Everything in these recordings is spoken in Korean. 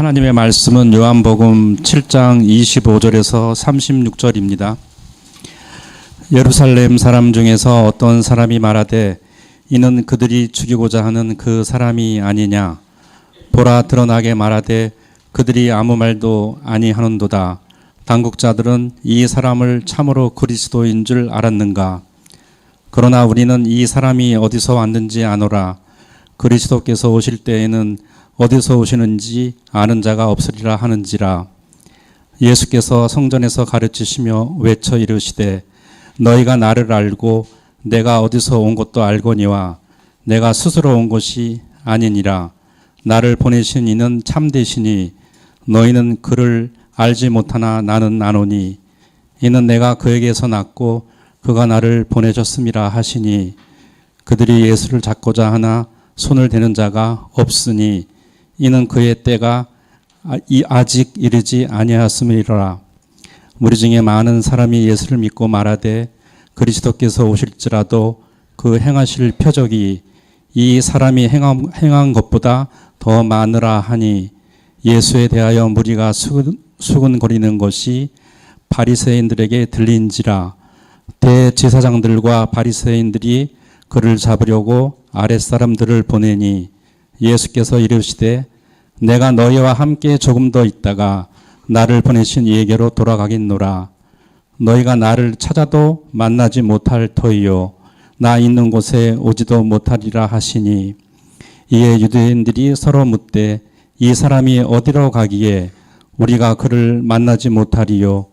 하나님의 말씀은 요한복음 7장 25절에서 36절입니다. 예루살렘 사람 중에서 어떤 사람이 말하되 이는 그들이 죽이고자 하는 그 사람이 아니냐. 보라, 드러나게 말하되 그들이 아무 말도 아니하는도다. 당국자들은 이 사람을 참으로 그리스도인 줄 알았는가. 그러나 우리는 이 사람이 어디서 왔는지 아노라. 그리스도께서 오실 때에는 어디서 오시는지 아는 자가 없으리라 하는지라. 예수께서 성전에서 가르치시며 외쳐 이르시되 너희가 나를 알고 내가 어디서 온 것도 알거니와 내가 스스로 온 것이 아니니라. 나를 보내신 이는 참되시니 너희는 그를 알지 못하나 나는 아노니 이는 내가 그에게서 났고 그가 나를 보내셨음이라 하시니 그들이 예수를 잡고자 하나 손을 대는 자가 없으니 이는 그의 때가 아직 이르지 아니하였음이라. 무리 중에 많은 사람이 예수를 믿고 말하되 그리스도께서 오실지라도 그 행하실 표적이 이 사람이 행한 것보다 더 많으라 하니 예수에 대하여 무리가 수근거리는 것이 바리새인들에게 들린지라. 대제사장들과 바리새인들이 그를 잡으려고 아랫사람들을 보내니 예수께서 이르시되 내가 너희와 함께 조금 더 있다가 나를 보내신 이에게로 돌아가겠노라. 너희가 나를 찾아도 만나지 못할 터이요 나 있는 곳에 오지도 못하리라 하시니 이에 유대인들이 서로 묻되 이 사람이 어디로 가기에 우리가 그를 만나지 못하리요.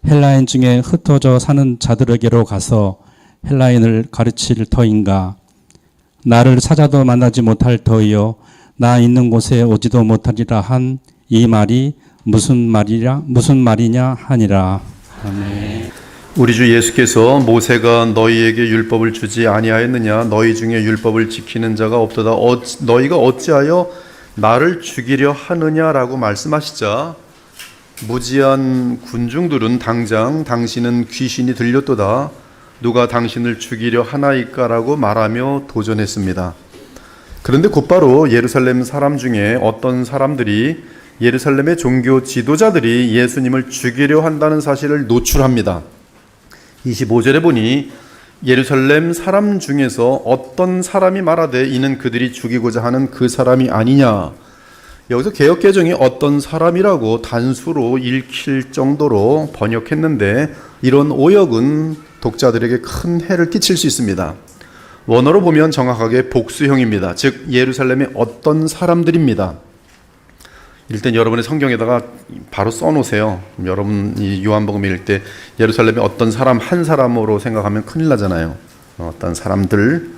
헬라인 중에 흩어져 사는 자들에게로 가서 헬라인을 가르칠 터인가. 나를 찾아도 만나지 못할 터이요 나 있는 곳에 오지도 못하리라 한 이 말이 무슨 말이냐 하니라. 아멘. 우리 주 예수께서 모세가 너희에게 율법을 주지 아니하였느냐. 너희 중에 율법을 지키는 자가 없도다. 너희가 어찌하여 나를 죽이려 하느냐라고 말씀하시자 무지한 군중들은 당장 당신은 귀신이 들렸도다. 누가 당신을 죽이려 하나이까라고 말하며 도전했습니다. 그런데 곧바로 예루살렘 사람 중에 어떤 사람들이 예루살렘의 종교 지도자들이 예수님을 죽이려 한다는 사실을 노출합니다. 25절에 보니 예루살렘 사람 중에서 어떤 사람이 말하되 이는 그들이 죽이고자 하는 그 사람이 아니냐. 여기서 개역개정이 어떤 사람이라고 단수로 읽힐 정도로 번역했는데 이런 오역은 독자들에게 큰 해를 끼칠 수 있습니다. 원어로 보면 정확하게 복수형입니다. 즉 예루살렘의 어떤 사람들입니다. 일단 여러분의 성경에다가 바로 써놓으세요. 여러분이 요한복음 읽을 때 예루살렘의 어떤 사람 한 사람으로 생각하면 큰일 나잖아요. 어떤 사람들,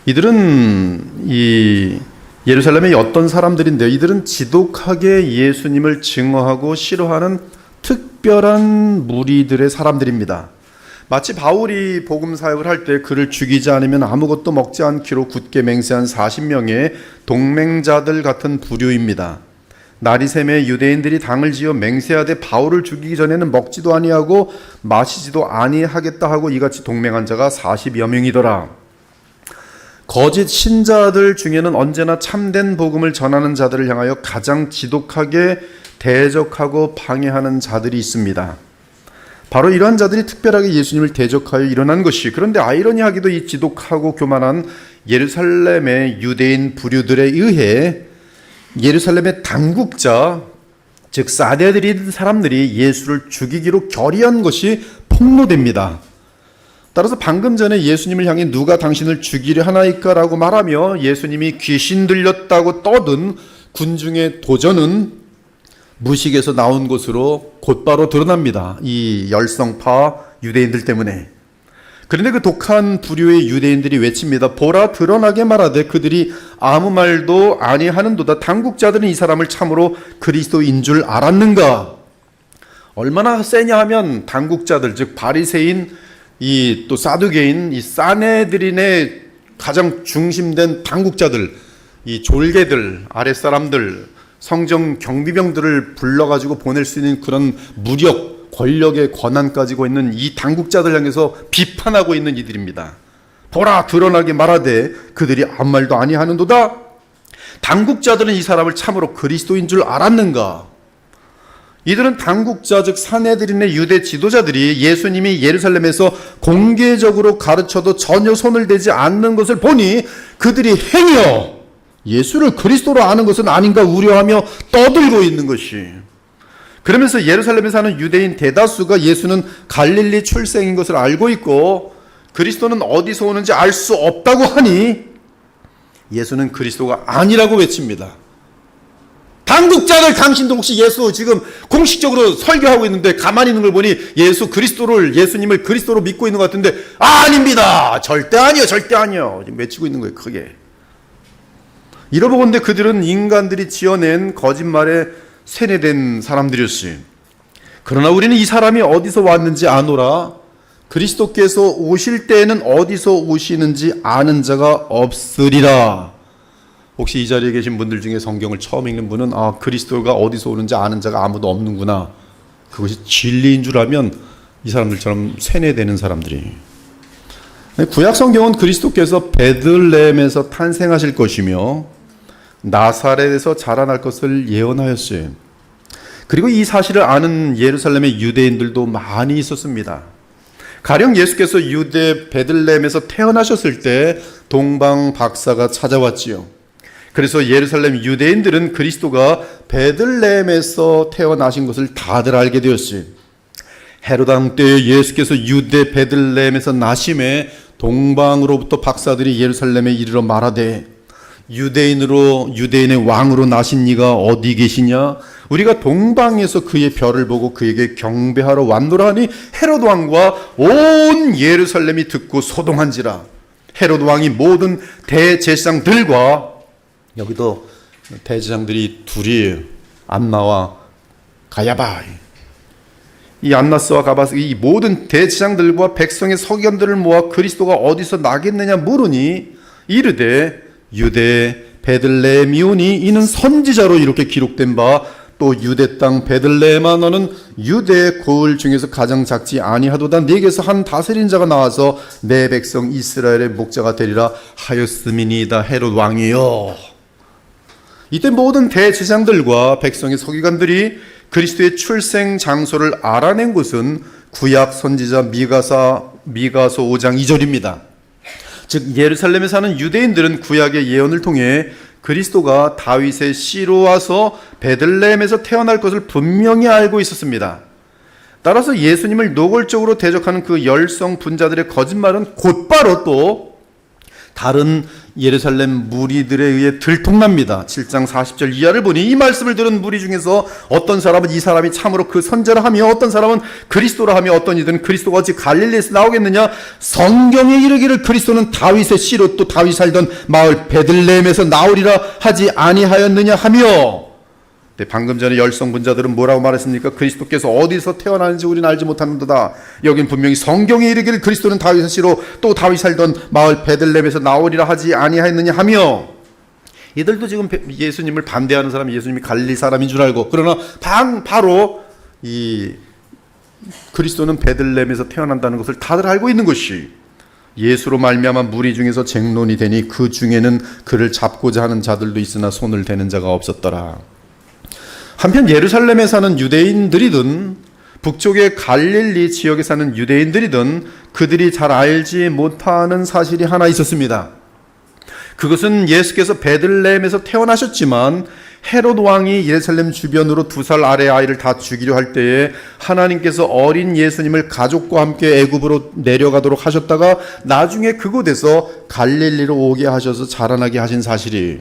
이들은 이 예루살렘의 어떤 사람들인데 이들은 지독하게 예수님을 증오하고 싫어하는 특별한 무리들의 사람들입니다. 마치 바울이 복음 사역을 할 때 그를 죽이지 않으면 아무것도 먹지 않기로 굳게 맹세한 40명의 동맹자들 같은 부류입니다. 날이 새매 유대인들이 당을 지어 맹세하되 바울을 죽이기 전에는 먹지도 아니하고 마시지도 아니하겠다 하고 이같이 동맹한 자가 40여 명이더라. 거짓 신자들 중에는 언제나 참된 복음을 전하는 자들을 향하여 가장 지독하게 대적하고 방해하는 자들이 있습니다. 바로 이러한 자들이 특별하게 예수님을 대적하여 일어난 것이, 그런데 아이러니하게도 이 지독하고 교만한 예루살렘의 유대인 부류들에 의해 예루살렘의 당국자, 즉 사대들인 사람들이 예수를 죽이기로 결의한 것이 폭로됩니다. 따라서 방금 전에 예수님을 향해 누가 당신을 죽이려 하나이까라고 말하며 예수님이 귀신 들렸다고 떠든 군중의 도전은 무식에서 나온 것으로 곧바로 드러납니다. 이 열성파 유대인들 때문에. 그런데 그 독한 부류의 유대인들이 외칩니다. 보라, 드러나게 말하되 그들이 아무 말도 아니하는도다. 당국자들은 이 사람을 참으로 그리스도인 줄 알았는가. 얼마나 세냐 하면 당국자들, 즉 바리새인, 이 또 사두개인, 이 사네드린의 가장 중심된 당국자들, 이 졸개들, 아랫사람들, 성정 경비병들을 불러가지고 보낼 수 있는 그런 무력, 권력의 권한 가지고 있는 이 당국자들 향해서 비판하고 있는 이들입니다. 보라, 드러나게 말하되 그들이 아무 말도 아니하는도다. 당국자들은 이 사람을 참으로 그리스도인 줄 알았는가? 이들은 당국자 즉 산헤드린의 유대 지도자들이 예수님이 예루살렘에서 공개적으로 가르쳐도 전혀 손을 대지 않는 것을 보니 그들이 행여 예수를 그리스도로 아는 것은 아닌가 우려하며 떠들고 있는 것이. 그러면서 예루살렘에 사는 유대인 대다수가 예수는 갈릴리 출생인 것을 알고 있고 그리스도는 어디서 오는지 알 수 없다고 하니 예수는 그리스도가 아니라고 외칩니다. 당국자들, 당신도 혹시 예수 지금 공식적으로 설교하고 있는데 가만히 있는 걸 보니 예수님을 그리스도로 믿고 있는 것 같은데 아닙니다. 절대 아니요. 절대 아니요. 지금 외치고 있는 거예요. 크게. 이러보건대 그들은 인간들이 지어낸 거짓말에 세뇌된 사람들이었지. 그러나 우리는 이 사람이 어디서 왔는지 아노라. 그리스도께서 오실 때에는 어디서 오시는지 아는 자가 없으리라. 혹시 이 자리에 계신 분들 중에 성경을 처음 읽는 분은 그리스도가 어디서 오는지 아는 자가 아무도 없는구나. 그것이 진리인 줄 알면 이 사람들처럼 세뇌되는 사람들이. 구약 성경은 그리스도께서 베들레헴에서 탄생하실 것이며 나사렛에서 자라날 것을 예언하였어요. 그리고 이 사실을 아는 예루살렘의 유대인들도 많이 있었습니다. 가령 예수께서 유대 베들레헴에서 태어나셨을 때 동방 박사가 찾아왔지요. 그래서 예루살렘 유대인들은 그리스도가 베들레헴에서 태어나신 것을 다들 알게 되었어요. 헤롯 왕 때 예수께서 유대 베들레헴에서 나심에 동방으로부터 박사들이 예루살렘에 이르러 말하되 유대인의 왕으로 나신 이가 어디 계시냐? 우리가 동방에서 그의 별을 보고 그에게 경배하러 왔노라 하니 헤롯 왕과 온 예루살렘이 듣고 소동한지라. 헤롯 왕이 모든 대제사장들과 여기도 대제사장들이 둘이에요. 안나와 가야바. 이 안나스와 가바스 이 모든 대제사장들과 백성의 서기관들을 모아 그리스도가 어디서 나겠느냐 물으니 이르되 유대 베들레헴이오니 이는 선지자로 이렇게 기록된 바 또 유대 땅 베들레헴아 너는 유대 고을 중에서 가장 작지 아니하도다 네게서 한 다스린 자가 나와서 내 백성 이스라엘의 목자가 되리라 하였음이니이다. 헤롯 왕이요. 이때 모든 대제사장들과 백성의 서기관들이 그리스도의 출생 장소를 알아낸 것은 구약 선지자 미가서 5장 2절입니다. 즉 예루살렘에 사는 유대인들은 구약의 예언을 통해 그리스도가 다윗의 씨로 와서 베들레헴에서 태어날 것을 분명히 알고 있었습니다. 따라서 예수님을 노골적으로 대적하는 그 열성 분자들의 거짓말은 곧바로 또 다른 예루살렘 무리들에 의해 들통납니다. 7장 40절 이하를 보니 이 말씀을 들은 무리 중에서 어떤 사람은 이 사람이 참으로 그 선자라 하며 어떤 사람은 그리스도라 하며 어떤 이들은 그리스도가 어찌 갈릴리에서 나오겠느냐 성경에 이르기를 그리스도는 다윗의 씨로 또 다윗이 살던 마을 베들레헴에서 나오리라 하지 아니하였느냐 하며. 방금 전에 열성분자들은 뭐라고 말했습니까? 그리스도께서 어디서 태어나는지 우리는 알지 못하는도다. 여긴 분명히 성경에 이르기를 그리스도는 다윗의 씨로 또 다윗이 살던 마을 베들레헴에서 나오리라 하지 아니하였느냐 하며. 이들도 지금 예수님을 반대하는 사람이 예수님이 갈릴리 사람인 줄 알고 그러나 바로 이 그리스도는 베들레헴에서 태어난다는 것을 다들 알고 있는 것이 예수로 말미암아 무리 중에서 쟁론이 되니 그 중에는 그를 잡고자 하는 자들도 있으나 손을 대는 자가 없었더라. 한편 예루살렘에 사는 유대인들이든 북쪽의 갈릴리 지역에 사는 유대인들이든 그들이 잘 알지 못하는 사실이 하나 있었습니다. 그것은 예수께서 베들레헴에서 태어나셨지만 헤롯 왕이 예루살렘 주변으로 2살 아래 아이를 다 죽이려 할 때에 하나님께서 어린 예수님을 가족과 함께 애굽으로 내려가도록 하셨다가 나중에 그곳에서 갈릴리로 오게 하셔서 자라나게 하신 사실이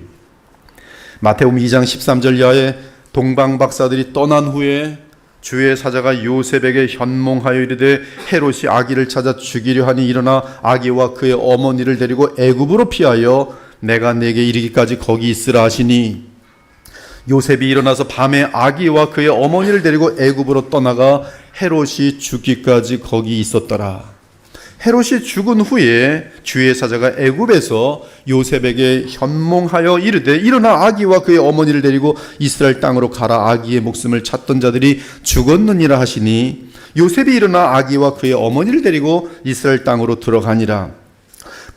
마태복음 2장 13절 이하에 동방 박사들이 떠난 후에 주의 사자가 요셉에게 현몽하여 이르되 헤롯이 아기를 찾아 죽이려 하니 일어나 아기와 그의 어머니를 데리고 애굽으로 피하여 내가 내게 이르기까지 거기 있으라 하시니 요셉이 일어나서 밤에 아기와 그의 어머니를 데리고 애굽으로 떠나가 헤롯이 죽기까지 거기 있었더라. 헤롯이 죽은 후에 주의 사자가 애굽에서 요셉에게 현몽하여 이르되 일어나 아기와 그의 어머니를 데리고 이스라엘 땅으로 가라 아기의 목숨을 찾던 자들이 죽었느니라 하시니 요셉이 일어나 아기와 그의 어머니를 데리고 이스라엘 땅으로 들어가니라.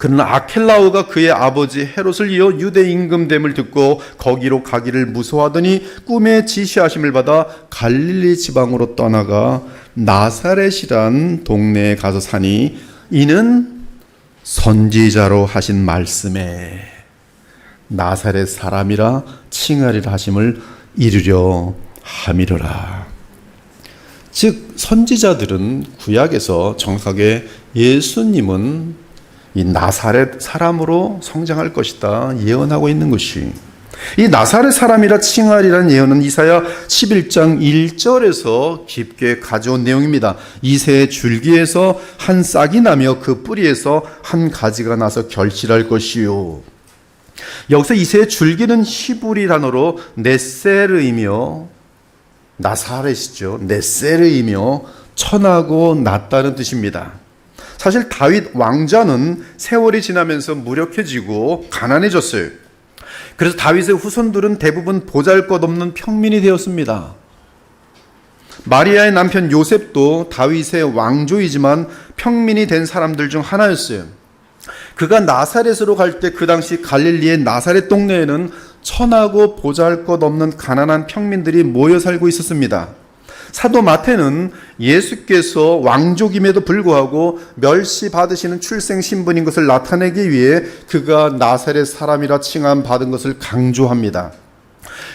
그러나 아켈라오가 그의 아버지 헤롯을 이어 유대 임금됨을 듣고 거기로 가기를 무서워하더니 꿈에 지시하심을 받아 갈릴리 지방으로 떠나가 나사렛이란 동네에 가서 사니 이는 선지자로 하신 말씀에 나사렛 사람이라 칭하리라 하심을 이루려 함이로라. 즉 선지자들은 구약에서 정확하게 예수님은 이 나사렛 사람으로 성장할 것이다 예언하고 있는 것이, 이 나사렛 사람이라 칭하리라는 예언은 이사야 11장 1절에서 깊게 가져온 내용입니다. 이새의 줄기에서 한 싹이 나며 그 뿌리에서 한 가지가 나서 결실할 것이요. 여기서 이새의 줄기는 히브리 단어로 네세르이며, 나사렛이죠. 네세르이며 천하고 낮다는 뜻입니다. 사실 다윗 왕자는 세월이 지나면서 무력해지고 가난해졌어요. 그래서 다윗의 후손들은 대부분 보잘것없는 평민이 되었습니다. 마리아의 남편 요셉도 다윗의 왕조이지만 평민이 된 사람들 중 하나였어요. 그가 나사렛으로 갈 때 그 당시 갈릴리의 나사렛 동네에는 천하고 보잘것없는 가난한 평민들이 모여 살고 있었습니다. 사도 마태는 예수께서 왕족임에도 불구하고 멸시받으시는 출생 신분인 것을 나타내기 위해 그가 나사렛 사람이라 칭함 받은 것을 강조합니다.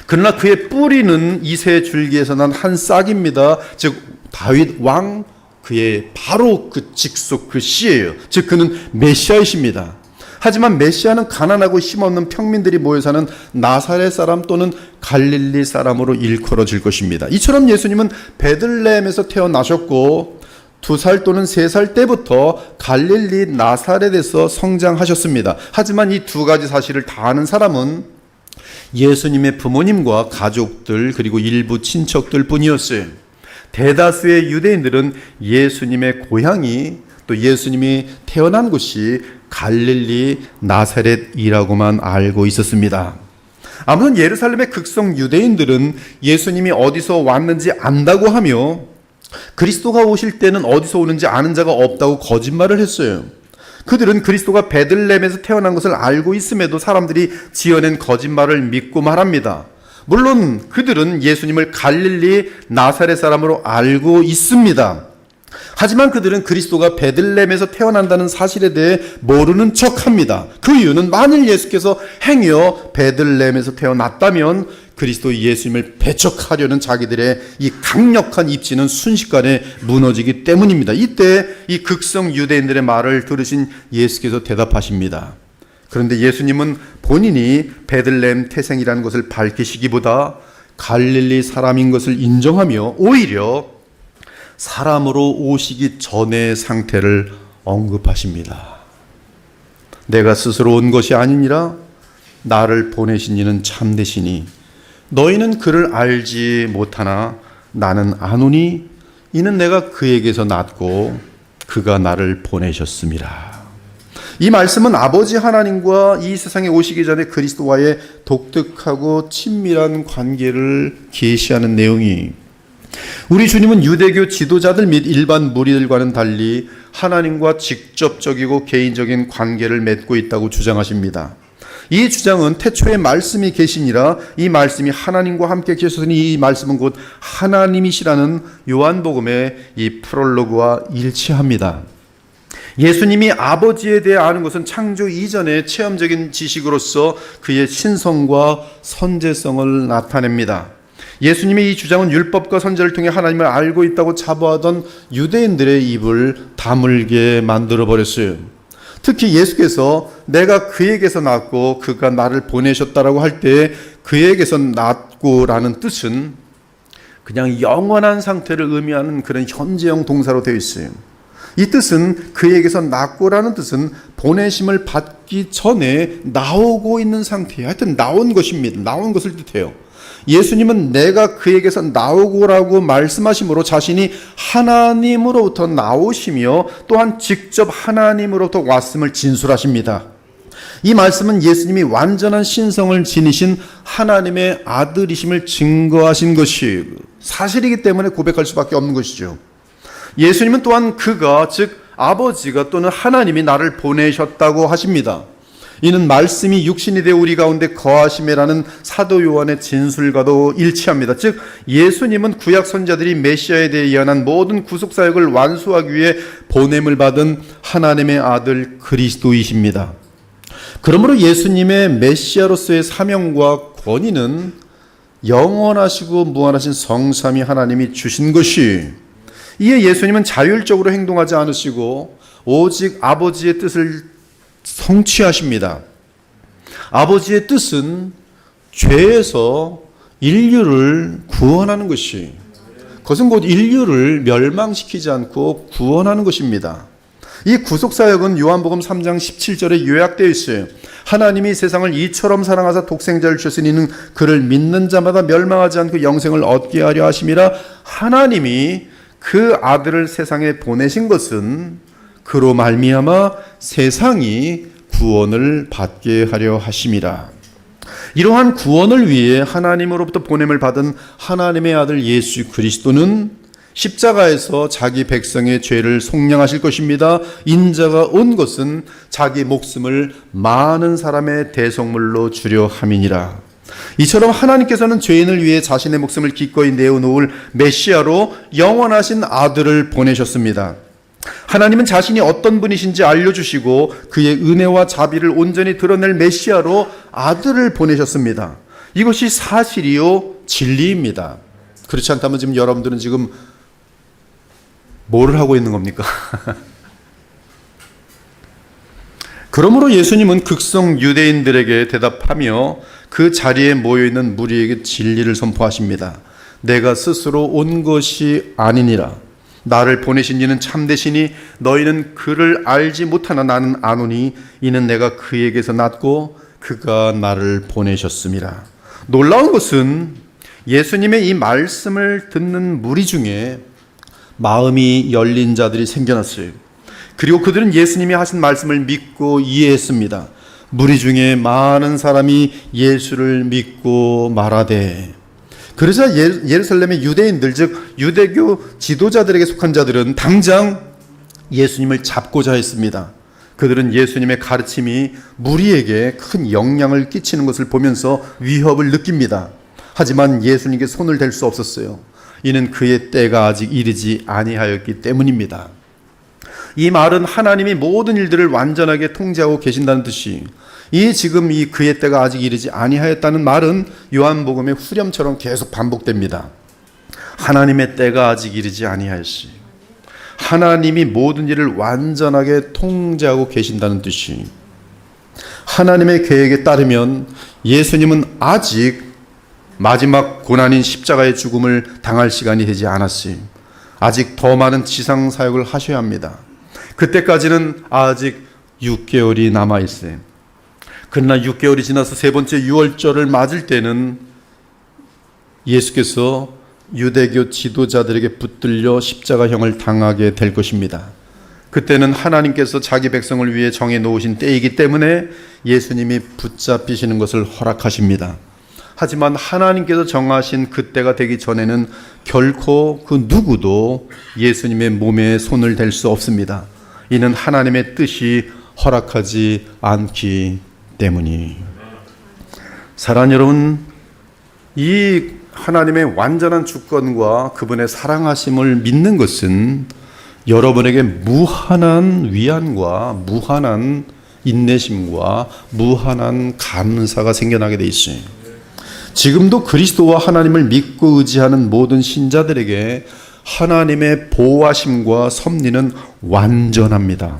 그러나 그의 뿌리는 이새의 줄기에서 난 한 싹입니다. 즉 다윗 왕 그의 바로 그 직속 그 씨예요. 즉 그는 메시아이십니다. 하지만 메시아는 가난하고 힘없는 평민들이 모여 사는 나사렛 사람 또는 갈릴리 사람으로 일컬어질 것입니다. 이처럼 예수님은 베들레헴에서 태어나셨고 2살 또는 3살 때부터 갈릴리 나사렛에서 성장하셨습니다. 하지만 이 두 가지 사실을 다 아는 사람은 예수님의 부모님과 가족들 그리고 일부 친척들 뿐이었어요. 대다수의 유대인들은 예수님의 고향이 또 예수님이 태어난 곳이 갈릴리 나사렛이라고만 알고 있었습니다. 아무튼 예루살렘의 극성 유대인들은 예수님이 어디서 왔는지 안다고 하며 그리스도가 오실 때는 어디서 오는지 아는 자가 없다고 거짓말을 했어요. 그들은 그리스도가 베들레헴에서 태어난 것을 알고 있음에도 사람들이 지어낸 거짓말을 믿고 말합니다. 물론 그들은 예수님을 갈릴리 나사렛 사람으로 알고 있습니다. 하지만 그들은 그리스도가 베들레헴에서 태어난다는 사실에 대해 모르는 척합니다. 그 이유는 만일 예수께서 행여 베들레헴에서 태어났다면 그리스도 예수님을 배척하려는 자기들의 이 강력한 입지는 순식간에 무너지기 때문입니다. 이때 이 극성 유대인들의 말을 들으신 예수께서 대답하십니다. 그런데 예수님은 본인이 베들레헴 태생이라는 것을 밝히시기보다 갈릴리 사람인 것을 인정하며 오히려 사람으로 오시기 전의 상태를 언급하십니다. 내가 스스로 온 것이 아니니라 나를 보내신 이는 참되시니 너희는 그를 알지 못하나 나는 아노니 이는 내가 그에게서 났고 그가 나를 보내셨음이라. 이 말씀은 아버지 하나님과 이 세상에 오시기 전에 그리스도와의 독특하고 친밀한 관계를 계시하는 내용이, 우리 주님은 유대교 지도자들 및 일반 무리들과는 달리 하나님과 직접적이고 개인적인 관계를 맺고 있다고 주장하십니다. 이 주장은 태초에 말씀이 계시니라 이 말씀이 하나님과 함께 계셨으니 이 말씀은 곧 하나님이시라는 요한복음의 이 프롤로그와 일치합니다. 예수님이 아버지에 대해 아는 것은 창조 이전의 체험적인 지식으로서 그의 신성과 선제성을 나타냅니다. 예수님의 이 주장은 율법과 선지자를 통해 하나님을 알고 있다고 자부하던 유대인들의 입을 다물게 만들어버렸어요. 특히 예수께서 내가 그에게서 낳고 그가 나를 보내셨다라고 할 때 그에게서 낳고라는 뜻은 그냥 영원한 상태를 의미하는 그런 현재형 동사로 되어 있어요. 이 뜻은 그에게서 낳고라는 뜻은 보내심을 받기 전에 나오고 있는 상태예요. 하여튼 나온 것입니다. 나온 것을 뜻해요. 예수님은 내가 그에게서 나오고라고 말씀하심으로 자신이 하나님으로부터 나오시며 또한 직접 하나님으로부터 왔음을 진술하십니다. 이 말씀은 예수님이 완전한 신성을 지니신 하나님의 아들이심을 증거하신 것이 사실이기 때문에 고백할 수밖에 없는 것이죠. 예수님은 또한 그가 즉 아버지가 또는 하나님이 나를 보내셨다고 하십니다. 이는 말씀이 육신이 되어 우리 가운데 거하심이라는 사도 요한의 진술과도 일치합니다. 즉 예수님은 구약 선자들이 메시아에 대해 예언한 모든 구속 사역을 완수하기 위해 보냄을 받은 하나님의 아들 그리스도이십니다. 그러므로 예수님의 메시아로서의 사명과 권위는 영원하시고 무한하신 성삼위 하나님이 주신 것이, 이에 예수님은 자율적으로 행동하지 않으시고 오직 아버지의 뜻을 성취하십니다. 아버지의 뜻은 죄에서 인류를 구원하는 것이, 그것은 곧 인류를 멸망시키지 않고 구원하는 것입니다. 이 구속사역은 요한복음 3장 17절에 요약되어 있어요. 하나님이 세상을 이처럼 사랑하사 독생자를 주셨으니 이는 그를 믿는 자마다 멸망하지 않고 영생을 얻게 하려 하심이라. 하나님이 그 아들을 세상에 보내신 것은 그로 말미암아 세상이 구원을 받게 하려 하심이라. 이러한 구원을 위해 하나님으로부터 보냄을 받은 하나님의 아들 예수 그리스도는 십자가에서 자기 백성의 죄를 속량하실 것입니다. 인자가 온 것은 자기 목숨을 많은 사람의 대속물로 주려 함이니라. 이처럼 하나님께서는 죄인을 위해 자신의 목숨을 기꺼이 내어놓을 메시아로 영원하신 아들을 보내셨습니다. 하나님은 자신이 어떤 분이신지 알려주시고 그의 은혜와 자비를 온전히 드러낼 메시아로 아들을 보내셨습니다. 이것이 사실이요 진리입니다. 그렇지 않다면 지금 여러분들은 지금 뭐를 하고 있는 겁니까? 그러므로 예수님은 극성 유대인들에게 대답하며 그 자리에 모여있는 무리에게 진리를 선포하십니다. 내가 스스로 온 것이 아니니라. 나를 보내신 이는 참되시니 너희는 그를 알지 못하나 나는 아노니 이는 내가 그에게서 났고 그가 나를 보내셨음이라. 놀라운 것은 예수님의 이 말씀을 듣는 무리 중에 마음이 열린 자들이 생겨났어요. 그리고 그들은 예수님이 하신 말씀을 믿고 이해했습니다. 무리 중에 많은 사람이 예수를 믿고 말하되, 그러자 예루살렘의 유대인들, 즉 유대교 지도자들에게 속한 자들은 당장 예수님을 잡고자 했습니다. 그들은 예수님의 가르침이 무리에게 큰 영향을 끼치는 것을 보면서 위협을 느낍니다. 하지만 예수님께 손을 댈 수 없었어요. 이는 그의 때가 아직 이르지 아니하였기 때문입니다. 이 말은 하나님이 모든 일들을 완전하게 통제하고 계신다는 뜻이, 지금 그의 때가 아직 이르지 아니하였다는 말은 요한복음의 후렴처럼 계속 반복됩니다. 하나님의 때가 아직 이르지 아니하였시, 하나님이 모든 일을 완전하게 통제하고 계신다는 뜻이, 하나님의 계획에 따르면 예수님은 아직 마지막 고난인 십자가의 죽음을 당할 시간이 되지 않았으니 아직 더 많은 지상 사역을 하셔야 합니다. 그때까지는 아직 6개월이 남아 있어요. 그러나 6개월이 지나서 세 번째 유월절을 맞을 때는 예수께서 유대교 지도자들에게 붙들려 십자가형을 당하게 될 것입니다. 그때는 하나님께서 자기 백성을 위해 정해 놓으신 때이기 때문에 예수님이 붙잡히시는 것을 허락하십니다. 하지만 하나님께서 정하신 그때가 되기 전에는 결코 그 누구도 예수님의 몸에 손을 댈 수 없습니다. 이는 하나님의 뜻이 허락하지 않기 때문이. 사랑하는 여러분, 이 하나님의 완전한 주권과 그분의 사랑하심을 믿는 것은 여러분에게 무한한 위안과 무한한 인내심과 무한한 감사가 생겨나게 돼 있어요. 지금도 그리스도와 하나님을 믿고 의지하는 모든 신자들에게 하나님의 보호하심과 섭리는 완전합니다.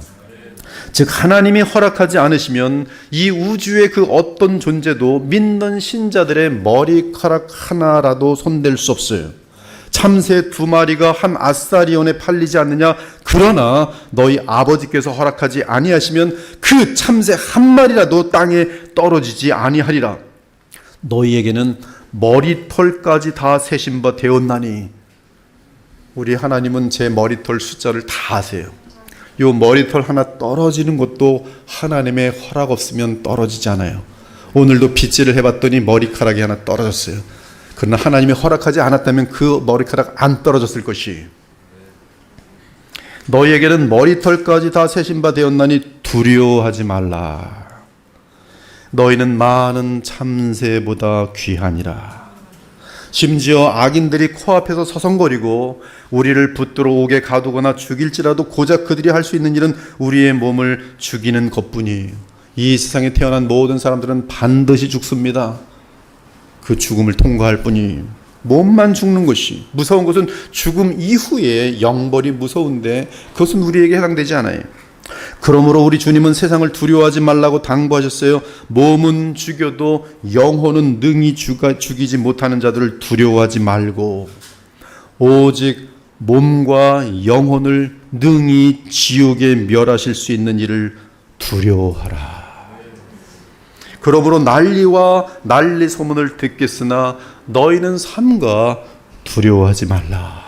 즉 하나님이 허락하지 않으시면 이 우주의 그 어떤 존재도 믿는 신자들의 머리카락 하나라도 손댈 수 없어요. 참새 2마리가 한 아사리온에 팔리지 않느냐? 그러나 너희 아버지께서 허락하지 아니하시면 그 참새 한 마리라도 땅에 떨어지지 아니하리라. 너희에게는 머리털까지 다 세신 바 되었나니. 우리 하나님은 제 머리털 숫자를 다 아세요. 요 머리털 하나 떨어지는 것도 하나님의 허락 없으면 떨어지지 않아요. 오늘도 빗질을 해봤더니 머리카락이 하나 떨어졌어요. 그러나 하나님이 허락하지 않았다면 그 머리카락 안 떨어졌을 것이. 너희에게는 머리털까지 다 세신 바 되었나니 두려워하지 말라. 너희는 많은 참새보다 귀하니라. 심지어 악인들이 코앞에서 서성거리고 우리를 붙들어 옥에 가두거나 죽일지라도 고작 그들이 할 수 있는 일은 우리의 몸을 죽이는 것뿐이에요. 이 세상에 태어난 모든 사람들은 반드시 죽습니다. 그 죽음을 통과할 뿐이에요. 몸만 죽는 것이 무서운 것은 죽음 이후에 영벌이 무서운데 그것은 우리에게 해당되지 않아요. 그러므로 우리 주님은 세상을 두려워하지 말라고 당부하셨어요. 몸은 죽여도 영혼은 능히 죽이지 못하는 자들을 두려워하지 말고 오직 몸과 영혼을 능히 지옥에 멸하실 수 있는 이를 두려워하라. 그러므로 난리 소문을 듣겠으나 너희는 삼가 두려워하지 말라.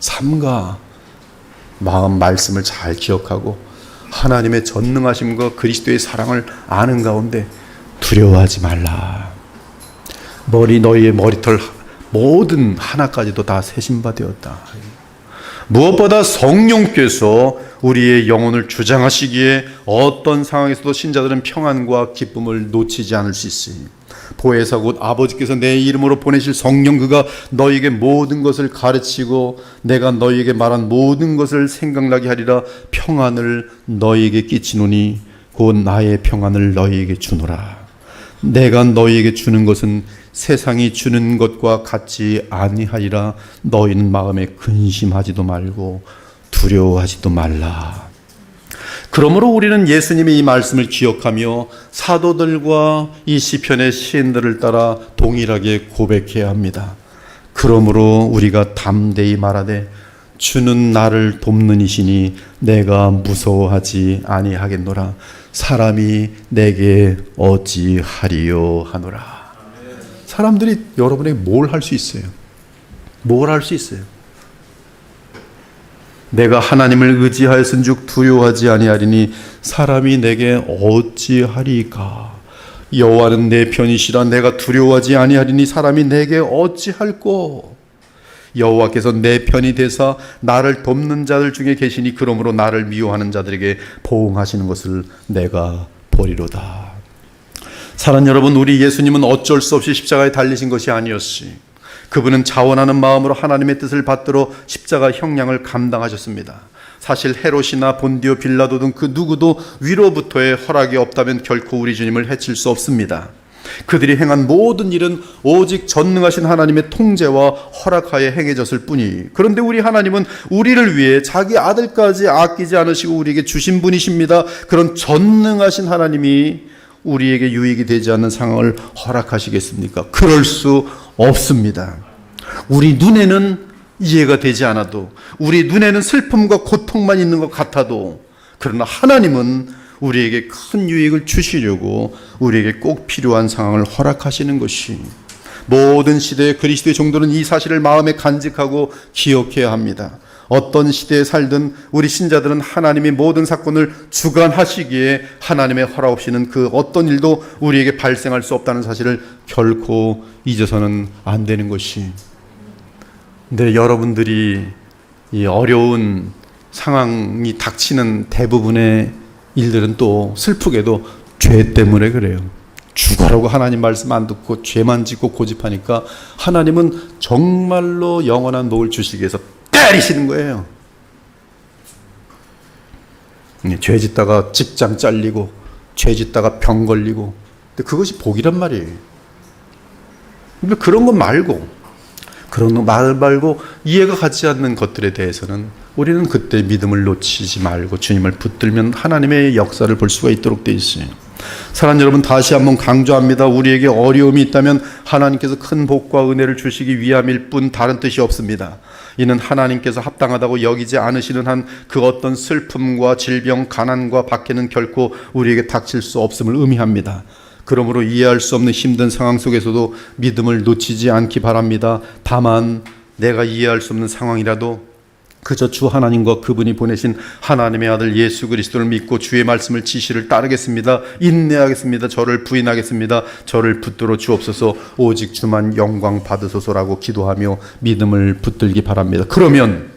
삼가 마음 말씀을 잘 기억하고 하나님의 전능하심과 그리스도의 사랑을 아는 가운데 두려워하지 말라. 너희의 머리털 모든 하나까지도 다 세신 바 되었다. 무엇보다 성령께서 우리의 영혼을 주장하시기에 어떤 상황에서도 신자들은 평안과 기쁨을 놓치지 않을 수 있으니 보혜사 곧 아버지께서 내 이름으로 보내실 성령 그가 너희에게 모든 것을 가르치고 내가 너희에게 말한 모든 것을 생각나게 하리라. 평안을 너희에게 끼치노니 곧 나의 평안을 너희에게 주노라. 내가 너희에게 주는 것은 세상이 주는 것과 같지 아니하리라. 너희는 마음에 근심하지도 말고 두려워하지도 말라. 그러므로 우리는 예수님의 이 말씀을 기억하며 사도들과 이 시편의 시인들을 따라 동일하게 고백해야 합니다. 그러므로 우리가 담대히 말하되 주는 나를 돕는 이시니 내가 무서워하지 아니하겠노라. 사람이 내게 어찌하리요 하노라. 사람들이 여러분에게 뭘 할 수 있어요? 뭘 할 수 있어요? 내가 하나님을 의지하였은즉 두려워하지 아니하리니 사람이 내게 어찌하리까. 여호와는 내 편이시라. 내가 두려워하지 아니하리니 사람이 내게 어찌할꼬. 여호와께서 내 편이 되사 나를 돕는 자들 중에 계시니 그러므로 나를 미워하는 자들에게 보응하시는 것을 내가 보리로다. 사랑하는 여러분, 우리 예수님은 어쩔 수 없이 십자가에 달리신 것이 아니었지. 그분은 자원하는 마음으로 하나님의 뜻을 받들어 십자가 형량을 감당하셨습니다. 사실 헤롯이나 본디오 빌라도 등 그 누구도 위로부터의 허락이 없다면 결코 우리 주님을 해칠 수 없습니다. 그들이 행한 모든 일은 오직 전능하신 하나님의 통제와 허락하에 행해졌을 뿐이. 그런데 우리 하나님은 우리를 위해 자기 아들까지 아끼지 않으시고 우리에게 주신 분이십니다. 그런 전능하신 하나님이 우리에게 유익이 되지 않는 상황을 허락하시겠습니까? 그럴 수 없습니다. 우리 눈에는 이해가 되지 않아도, 우리 눈에는 슬픔과 고통만 있는 것 같아도, 그러나 하나님은 우리에게 큰 유익을 주시려고 우리에게 꼭 필요한 상황을 허락하시는 것이, 모든 시대의 그리스도의 종들은 이 사실을 마음에 간직하고 기억해야 합니다. 어떤 시대에 살든 우리 신자들은 하나님이 모든 사건을 주관하시기에 하나님의 허락 없이는 그 어떤 일도 우리에게 발생할 수 없다는 사실을 결코 잊어서는 안 되는 것이. 근데 여러분들이 이 어려운 상황이 닥치는 대부분의 일들은 또 슬프게도 죄 때문에 그래요. 죽어라고 하나님 말씀 안 듣고 죄만 짓고 고집하니까 하나님은 정말로 영원한 복을 주시기 위해서 때리시는 거예요. 죄 짓다가 직장 잘리고, 죄 짓다가 병 걸리고, 근데 그것이 복이란 말이에요. 근데 그런 것 말고, 그런 거 말고 이해가 가지 않는 것들에 대해서는 우리는 그때 믿음을 놓치지 말고 주님을 붙들면 하나님의 역사를 볼 수가 있도록 되어 있어요. 사랑하는 여러분, 다시 한번 강조합니다. 우리에게 어려움이 있다면 하나님께서 큰 복과 은혜를 주시기 위함일 뿐 다른 뜻이 없습니다. 이는 하나님께서 합당하다고 여기지 않으시는 한 그 어떤 슬픔과 질병, 가난과 박해는 결코 우리에게 닥칠 수 없음을 의미합니다. 그러므로 이해할 수 없는 힘든 상황 속에서도 믿음을 놓치지 않기 바랍니다. 다만 내가 이해할 수 없는 상황이라도 그저 주 하나님과 그분이 보내신 하나님의 아들 예수 그리스도를 믿고 주의 말씀을 지시를 따르겠습니다. 인내하겠습니다. 저를 부인하겠습니다. 저를 붙들어 주옵소서. 오직 주만 영광 받으소서라고 기도하며 믿음을 붙들기 바랍니다. 그러면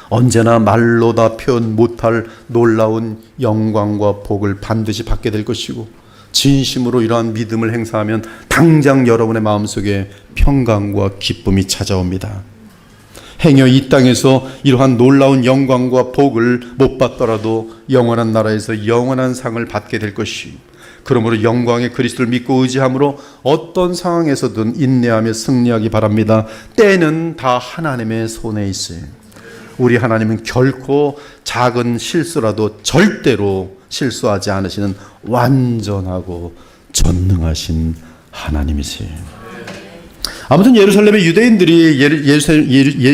언제나 말로 다 표현 못할 놀라운 영광과 복을 반드시 받게 될 것이고, 진심으로 이러한 믿음을 행사하면 당장 여러분의 마음속에 평강과 기쁨이 찾아옵니다. 행여 이 땅에서 이러한 놀라운 영광과 복을 못 받더라도 영원한 나라에서 영원한 상을 받게 될 것이, 그러므로 영광의 그리스도를 믿고 의지함으로 어떤 상황에서든 인내하며 승리하기 바랍니다. 때는 다 하나님의 손에 있어요. 우리 하나님은 결코 작은 실수라도 절대로 실수하지 않으시는 완전하고 전능하신 하나님이세요. 아무튼 예루살렘의 유대인들이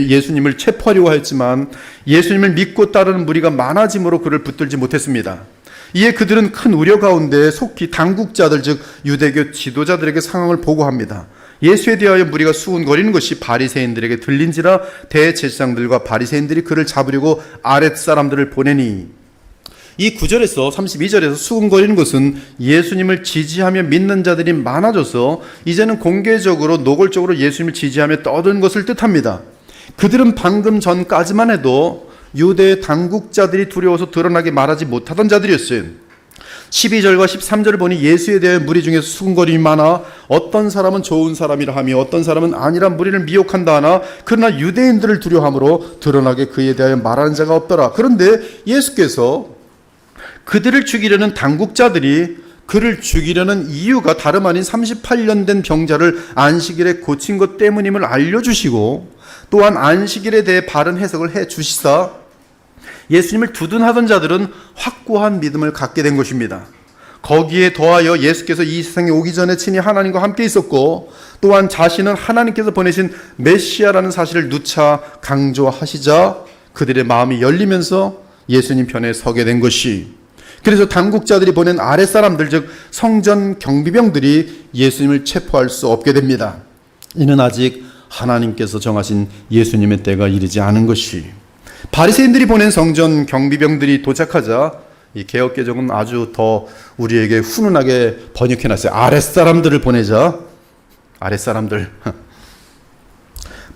예수님을 체포하려고 했지만 예수님을 믿고 따르는 무리가 많아짐으로 그를 붙들지 못했습니다. 이에 그들은 큰 우려 가운데 속히 당국자들, 즉 유대교 지도자들에게 상황을 보고합니다. 예수에 대하여 무리가 수군거리는 것이 바리새인들에게 들린지라 대제사장들과 바리새인들이 그를 잡으려고 아랫사람들을 보내니, 이 9절에서 32절에서 수군거리는 것은 예수님을 지지하며 믿는 자들이 많아져서 이제는 공개적으로 노골적으로 예수님을 지지하며 떠드는 것을 뜻합니다. 그들은 방금 전까지만 해도 유대 당국자들이 두려워서 드러나게 말하지 못하던 자들이었어요. 12절과 13절을 보니 예수에 대한 무리 중에서 수군거림이 많아 어떤 사람은 좋은 사람이라 하며 어떤 사람은 아니라 무리를 미혹한다 하나 그러나 유대인들을 두려워함으로 드러나게 그에 대하여 말하는 자가 없더라. 그런데 예수께서 그들을 죽이려는 당국자들이 그를 죽이려는 이유가 다름 아닌 38년 된 병자를 안식일에 고친 것 때문임을 알려주시고, 또한 안식일에 대해 바른 해석을 해주시사 예수님을 두둔하던 자들은 확고한 믿음을 갖게 된 것입니다. 거기에 더하여 예수께서 이 세상에 오기 전에 친히 하나님과 함께 있었고, 또한 자신은 하나님께서 보내신 메시아라는 사실을 누차 강조하시자 그들의 마음이 열리면서 예수님 편에 서게 된 것이, 그래서 당국자들이 보낸 아랫사람들, 즉 성전 경비병들이 예수님을 체포할 수 없게 됩니다. 이는 아직 하나님께서 정하신 예수님의 때가 이르지 않은 것이, 바리새인들이 보낸 성전 경비병들이 도착하자 이 개역개정은 아주 더 우리에게 훈훈하게 번역해놨어요. 아랫사람들을 보내자. 아랫사람들.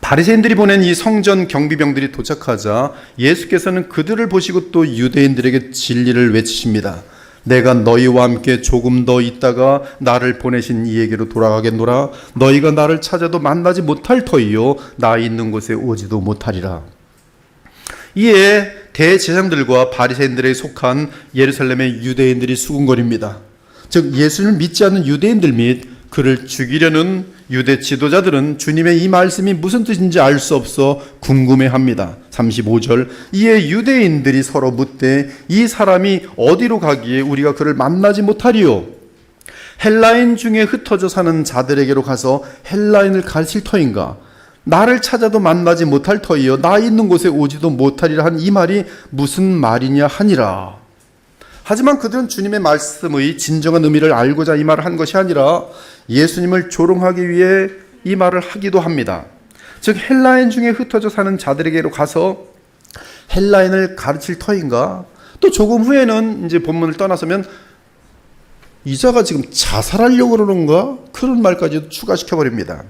바리새인들이 보낸 이 성전 경비병들이 도착하자 예수께서는 그들을 보시고 또 유대인들에게 진리를 외치십니다. 내가 너희와 함께 조금 더 있다가 나를 보내신 이에게로 돌아가겠노라. 너희가 나를 찾아도 만나지 못할 터이요 나 있는 곳에 오지도 못하리라. 이에 대제사장들과 바리새인들에 속한 예루살렘의 유대인들이 수군거립니다. 즉 예수님을 믿지 않는 유대인들 및 그를 죽이려는 유대 지도자들은 주님의 이 말씀이 무슨 뜻인지 알 수 없어 궁금해합니다. 35절, 이에 유대인들이 서로 묻되 이 사람이 어디로 가기에 우리가 그를 만나지 못하리요? 헬라인 중에 흩어져 사는 자들에게로 가서 헬라인을 가르칠 터인가? 나를 찾아도 만나지 못할 터이요 나 있는 곳에 오지도 못하리라 한 이 말이 무슨 말이냐 하니라. 하지만 그들은 주님의 말씀의 진정한 의미를 알고자 이 말을 한 것이 아니라 예수님을 조롱하기 위해 이 말을 하기도 합니다. 즉 헬라인 중에 흩어져 사는 자들에게로 가서 헬라인을 가르칠 터인가? 또 조금 후에는 이제 본문을 떠나서면 이자가 지금 자살하려고 그러는가? 그런 말까지도 추가시켜 버립니다.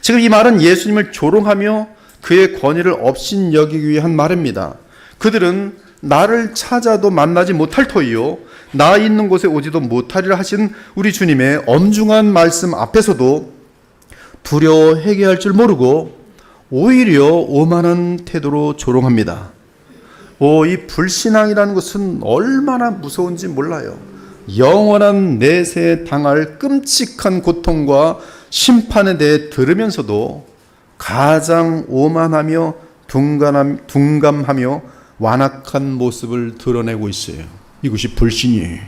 지금 이 말은 예수님을 조롱하며 그의 권위를 업신여기기 위한 말입니다. 그들은 나를 찾아도 만나지 못할 터이요 나 있는 곳에 오지도 못하리라 하신 우리 주님의 엄중한 말씀 앞에서도 두려워 회개할 줄 모르고 오히려 오만한 태도로 조롱합니다. 이 불신앙이라는 것은 얼마나 무서운지 몰라요. 영원한 내세에 당할 끔찍한 고통과 심판에 대해 들으면서도 가장 오만하며 둔감하며 완악한 모습을 드러내고 있어요. 이것이 불신이에요.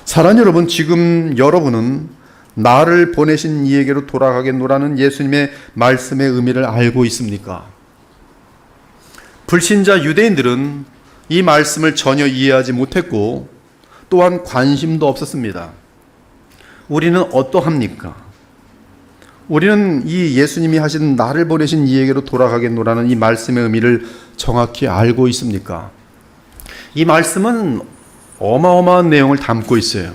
사랑하는 여러분, 지금 여러분은 나를 보내신 이에게로 돌아가겠노라는 예수님의 말씀의 의미를 알고 있습니까? 불신자 유대인들은 이 말씀을 전혀 이해하지 못했고 또한 관심도 없었습니다. 우리는 어떠합니까? 우리는 이 예수님이 하신 나를 보내신 이에게로 돌아가겠노라는 이 말씀의 의미를 정확히 알고 있습니까? 이 말씀은 어마어마한 내용을 담고 있어요.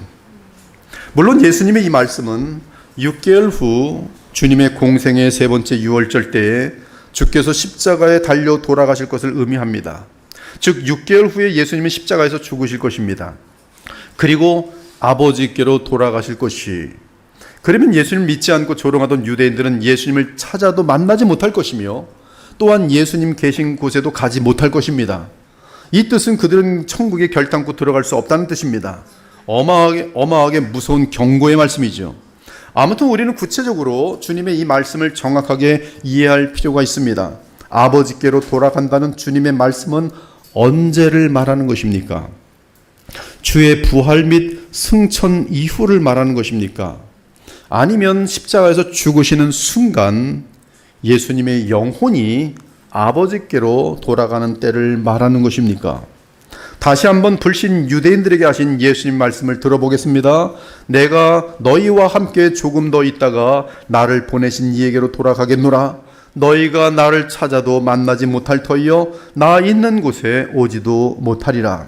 물론 예수님의 이 말씀은 6개월 후 주님의 공생의 세 번째 유월절 때에 주께서 십자가에 달려 돌아가실 것을 의미합니다. 즉 6개월 후에 예수님은 십자가에서 죽으실 것입니다. 그리고 아버지께로 돌아가실 것이, 그러면 예수님을 믿지 않고 조롱하던 유대인들은 예수님을 찾아도 만나지 못할 것이며 또한 예수님 계신 곳에도 가지 못할 것입니다. 이 뜻은 그들은 천국에 결단코 들어갈 수 없다는 뜻입니다. 어마하게 무서운 경고의 말씀이죠. 아무튼 우리는 구체적으로 주님의 이 말씀을 정확하게 이해할 필요가 있습니다. 아버지께로 돌아간다는 주님의 말씀은 언제를 말하는 것입니까? 주의 부활 및 승천 이후를 말하는 것입니까? 아니면 십자가에서 죽으시는 순간 예수님의 영혼이 아버지께로 돌아가는 때를 말하는 것입니까? 다시 한번 불신 유대인들에게 하신 예수님 말씀을 들어보겠습니다. 내가 너희와 함께 조금 더 있다가 나를 보내신 이에게로 돌아가겠노라. 너희가 나를 찾아도 만나지 못할 터이요 나 있는 곳에 오지도 못하리라.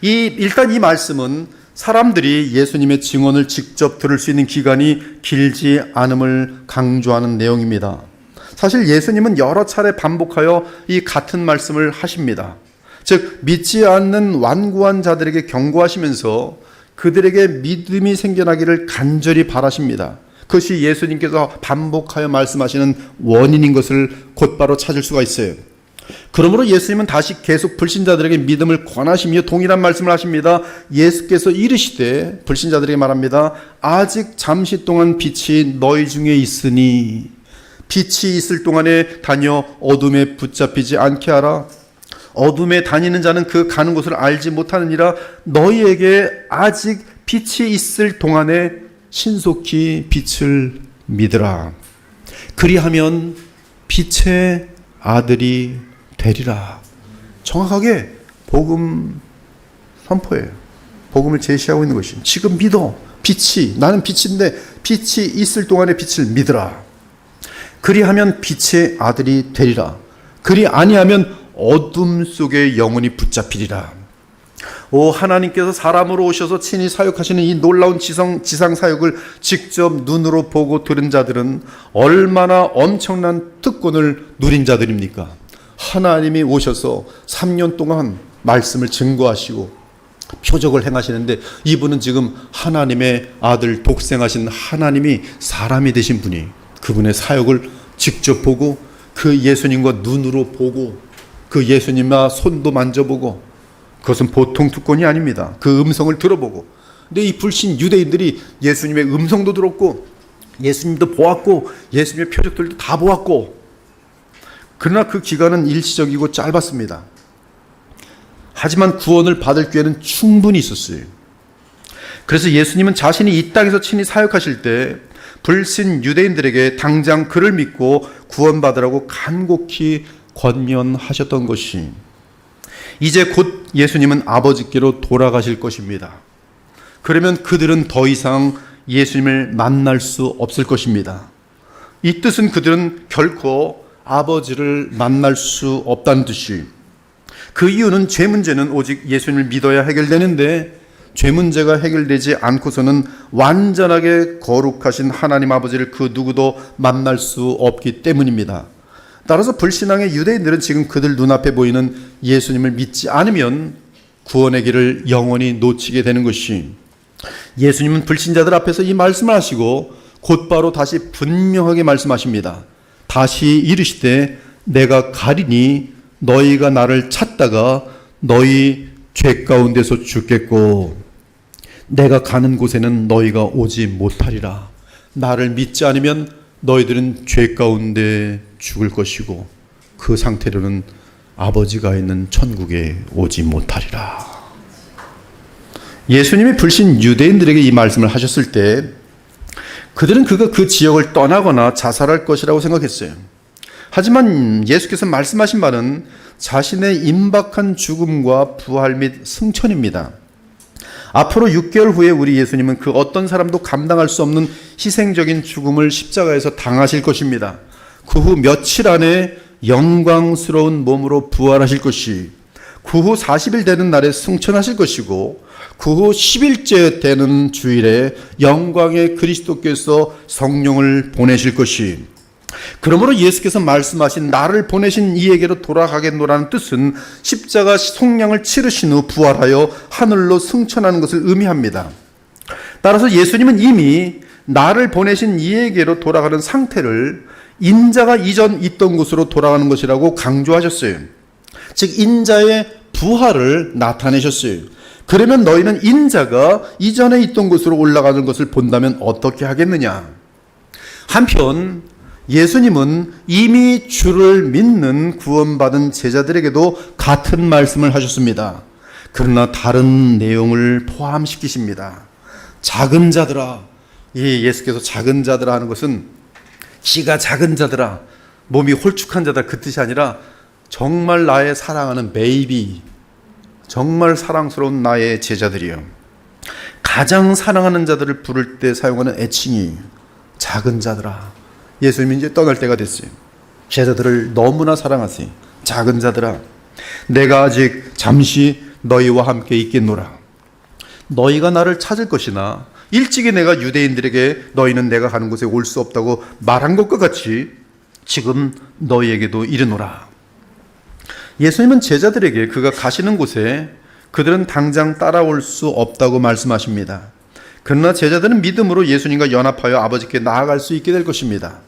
일단 이 말씀은 사람들이 예수님의 증언을 직접 들을 수 있는 기간이 길지 않음을 강조하는 내용입니다. 사실 예수님은 여러 차례 반복하여 이 같은 말씀을 하십니다. 즉 믿지 않는 완고한 자들에게 경고하시면서 그들에게 믿음이 생겨나기를 간절히 바라십니다. 그것이 예수님께서 반복하여 말씀하시는 원인인 것을 곧바로 찾을 수가 있어요. 그러므로 예수님은 다시 계속 불신자들에게 믿음을 권하시며 동일한 말씀을 하십니다. 예수께서 이르시되 불신자들에게 말합니다. 아직 잠시 동안 빛이 너희 중에 있으니 빛이 있을 동안에 다녀 어둠에 붙잡히지 않게 하라. 어둠에 다니는 자는 그 가는 곳을 알지 못하느니라. 너희에게 아직 빛이 있을 동안에 신속히 빛을 믿으라. 그리하면 빛의 아들이 되리라. 정확하게 복음 선포예요. 복음을 제시하고 있는 것입니다. 지금 믿어. 나는 빛인데 빛이 있을 동안에 빛을 믿으라. 그리하면 빛의 아들이 되리라. 그리 아니하면 어둠 속에 영원히 붙잡히리라. 하나님께서 사람으로 오셔서 친히 사역하시는 이 놀라운 지상 사역을 직접 눈으로 보고 들은 자들은 얼마나 엄청난 특권을 누린 자들입니까? 하나님이 오셔서 3년 동안 말씀을 증거하시고 표적을 행하시는데 이분은 지금 하나님의 아들 독생하신 하나님이 사람이 되신 분이 그분의 사역을 직접 보고 그 예수님과 눈으로 보고 그 예수님과 손도 만져보고, 그것은 보통 특권이 아닙니다. 그 음성을 들어보고. 근데 이 불신 유대인들이 예수님의 음성도 들었고 예수님도 보았고 예수님의 표적들도 다 보았고, 그러나 그 기간은 일시적이고 짧았습니다. 하지만 구원을 받을 기회는 충분히 있었어요. 그래서 예수님은 자신이 이 땅에서 친히 사역하실 때 불신 유대인들에게 당장 그를 믿고 구원받으라고 간곡히 권면하셨던 것이, 이제 곧 예수님은 아버지께로 돌아가실 것입니다. 그러면 그들은 더 이상 예수님을 만날 수 없을 것입니다. 이 뜻은 그들은 결코 아버지를 만날 수 없다는 뜻이, 그 이유는 죄 문제는 오직 예수님을 믿어야 해결되는데 죄 문제가 해결되지 않고서는 완전하게 거룩하신 하나님 아버지를 그 누구도 만날 수 없기 때문입니다. 따라서 불신앙의 유대인들은 지금 그들 눈앞에 보이는 예수님을 믿지 않으면 구원의 길을 영원히 놓치게 되는 것이, 예수님은 불신자들 앞에서 이 말씀을 하시고 곧바로 다시 분명하게 말씀하십니다. 다시 이르시되 내가 가리니 너희가 나를 찾다가 너희 죄 가운데서 죽겠고 내가 가는 곳에는 너희가 오지 못하리라. 나를 믿지 않으면 너희들은 죄 가운데 죽을 것이고 그 상태로는 아버지가 있는 천국에 오지 못하리라. 예수님이 불신 유대인들에게 이 말씀을 하셨을 때 그들은 그가 그 지역을 떠나거나 자살할 것이라고 생각했어요. 하지만 예수께서 말씀하신 바는 자신의 임박한 죽음과 부활 및 승천입니다. 앞으로 6개월 후에 우리 예수님은 그 어떤 사람도 감당할 수 없는 희생적인 죽음을 십자가에서 당하실 것입니다. 그 후 며칠 안에 영광스러운 몸으로 부활하실 것이, 그 후 40일 되는 날에 승천하실 것이고, 그 후 10일째 되는 주일에 영광의 그리스도께서 성령을 보내실 것이, 그러므로 예수께서 말씀하신 나를 보내신 이에게로 돌아가겠노라는 뜻은 십자가 속량을 치르신 후 부활하여 하늘로 승천하는 것을 의미합니다. 따라서 예수님은 이미 나를 보내신 이에게로 돌아가는 상태를 인자가 이전 있던 곳으로 돌아가는 것이라고 강조하셨어요. 즉 인자의 부활을 나타내셨어요. 그러면 너희는 인자가 이전에 있던 곳으로 올라가는 것을 본다면 어떻게 하겠느냐? 한편 예수님은 이미 주를 믿는 구원받은 제자들에게도 같은 말씀을 하셨습니다. 그러나 다른 내용을 포함시키십니다. 작은 자들아, 예수께서 작은 자들아 하는 것은 키가 작은 자들아, 몸이 홀쭉한 자다 그 뜻이 아니라 정말 나의 사랑하는 베이비, 정말 사랑스러운 나의 제자들이요. 가장 사랑하는 자들을 부를 때 사용하는 애칭이 작은 자들아. 예수님이 이제 떠날 때가 됐어요. 제자들을 너무나 사랑하세요. 작은 자들아, 내가 아직 잠시 너희와 함께 있겠노라. 너희가 나를 찾을 것이나 일찍이 내가 유대인들에게 너희는 내가 가는 곳에 올 수 없다고 말한 것과 같이 지금 너희에게도 이르노라. 예수님은 제자들에게 그가 가시는 곳에 그들은 당장 따라올 수 없다고 말씀하십니다. 그러나 제자들은 믿음으로 예수님과 연합하여 아버지께 나아갈 수 있게 될 것입니다.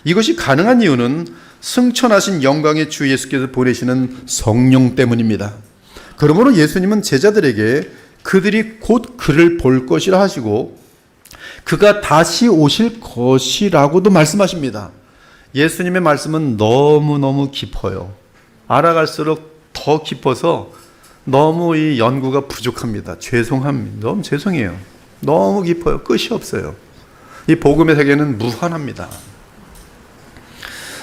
이것이 가능한 이유는 승천하신 영광의 주 예수께서 보내시는 성령 때문입니다. 그러므로 예수님은 제자들에게 그들이 곧 그를 볼 것이라 하시고 그가 다시 오실 것이라고도 말씀하십니다. 예수님의 말씀은 너무너무 깊어요. 알아갈수록 더 깊어서 너무 이 연구가 부족합니다. 죄송합니다. 너무 죄송해요. 너무 깊어요. 끝이 없어요. 이 복음의 세계는 무한합니다.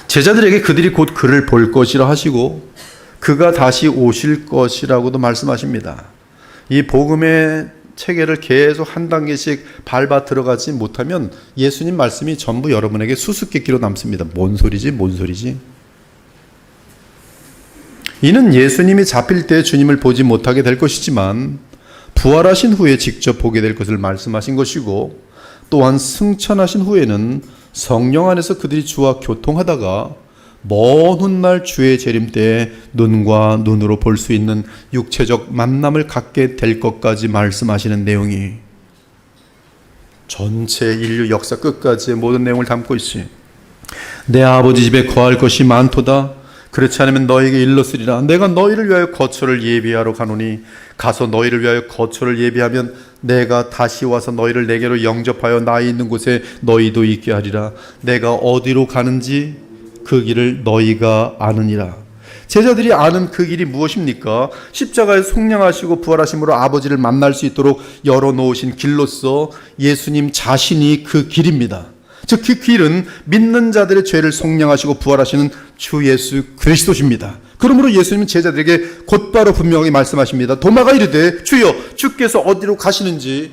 제자들에게 그들이 곧 그를 볼 것이라 하시고 그가 다시 오실 것이라고도 말씀하십니다. 이 복음의 체계를 계속 한 단계씩 밟아 들어가지 못하면 예수님 말씀이 전부 여러분에게 수수께끼로 남습니다. 뭔 소리지? 뭔 소리지? 이는 예수님이 잡힐 때 주님을 보지 못하게 될 것이지만 부활하신 후에 직접 보게 될 것을 말씀하신 것이고 또한 승천하신 후에는 성령 안에서 그들이 주와 교통하다가 먼 훗날 주의 재림 때에 눈과 눈으로 볼 수 있는 육체적 만남을 갖게 될 것까지 말씀하시는 내용이 전체 인류 역사 끝까지의 모든 내용을 담고 있어요. 내 아버지 집에 거할 것이 많도다. 그렇지 않으면 너에게 일렀으리라. 내가 너희를 위하여 거처를 예비하러 가노니 가서 너희를 위하여 거처를 예비하면 내가 다시 와서 너희를 내게로 영접하여 나 있는 곳에 너희도 있게 하리라. 내가 어디로 가는지 그 길을 너희가 아느니라. 제자들이 아는 그 길이 무엇입니까? 십자가에 속량하시고 부활하심으로 아버지를 만날 수 있도록 열어놓으신 길로서 예수님 자신이 그 길입니다. 즉 그 길은 믿는 자들의 죄를 속량하시고 부활하시는 주 예수 그리스도십니다. 그러므로 예수님은 제자들에게 곧바로 분명하게 말씀하십니다. 도마가 이르되 주여 주께서 어디로 가시는지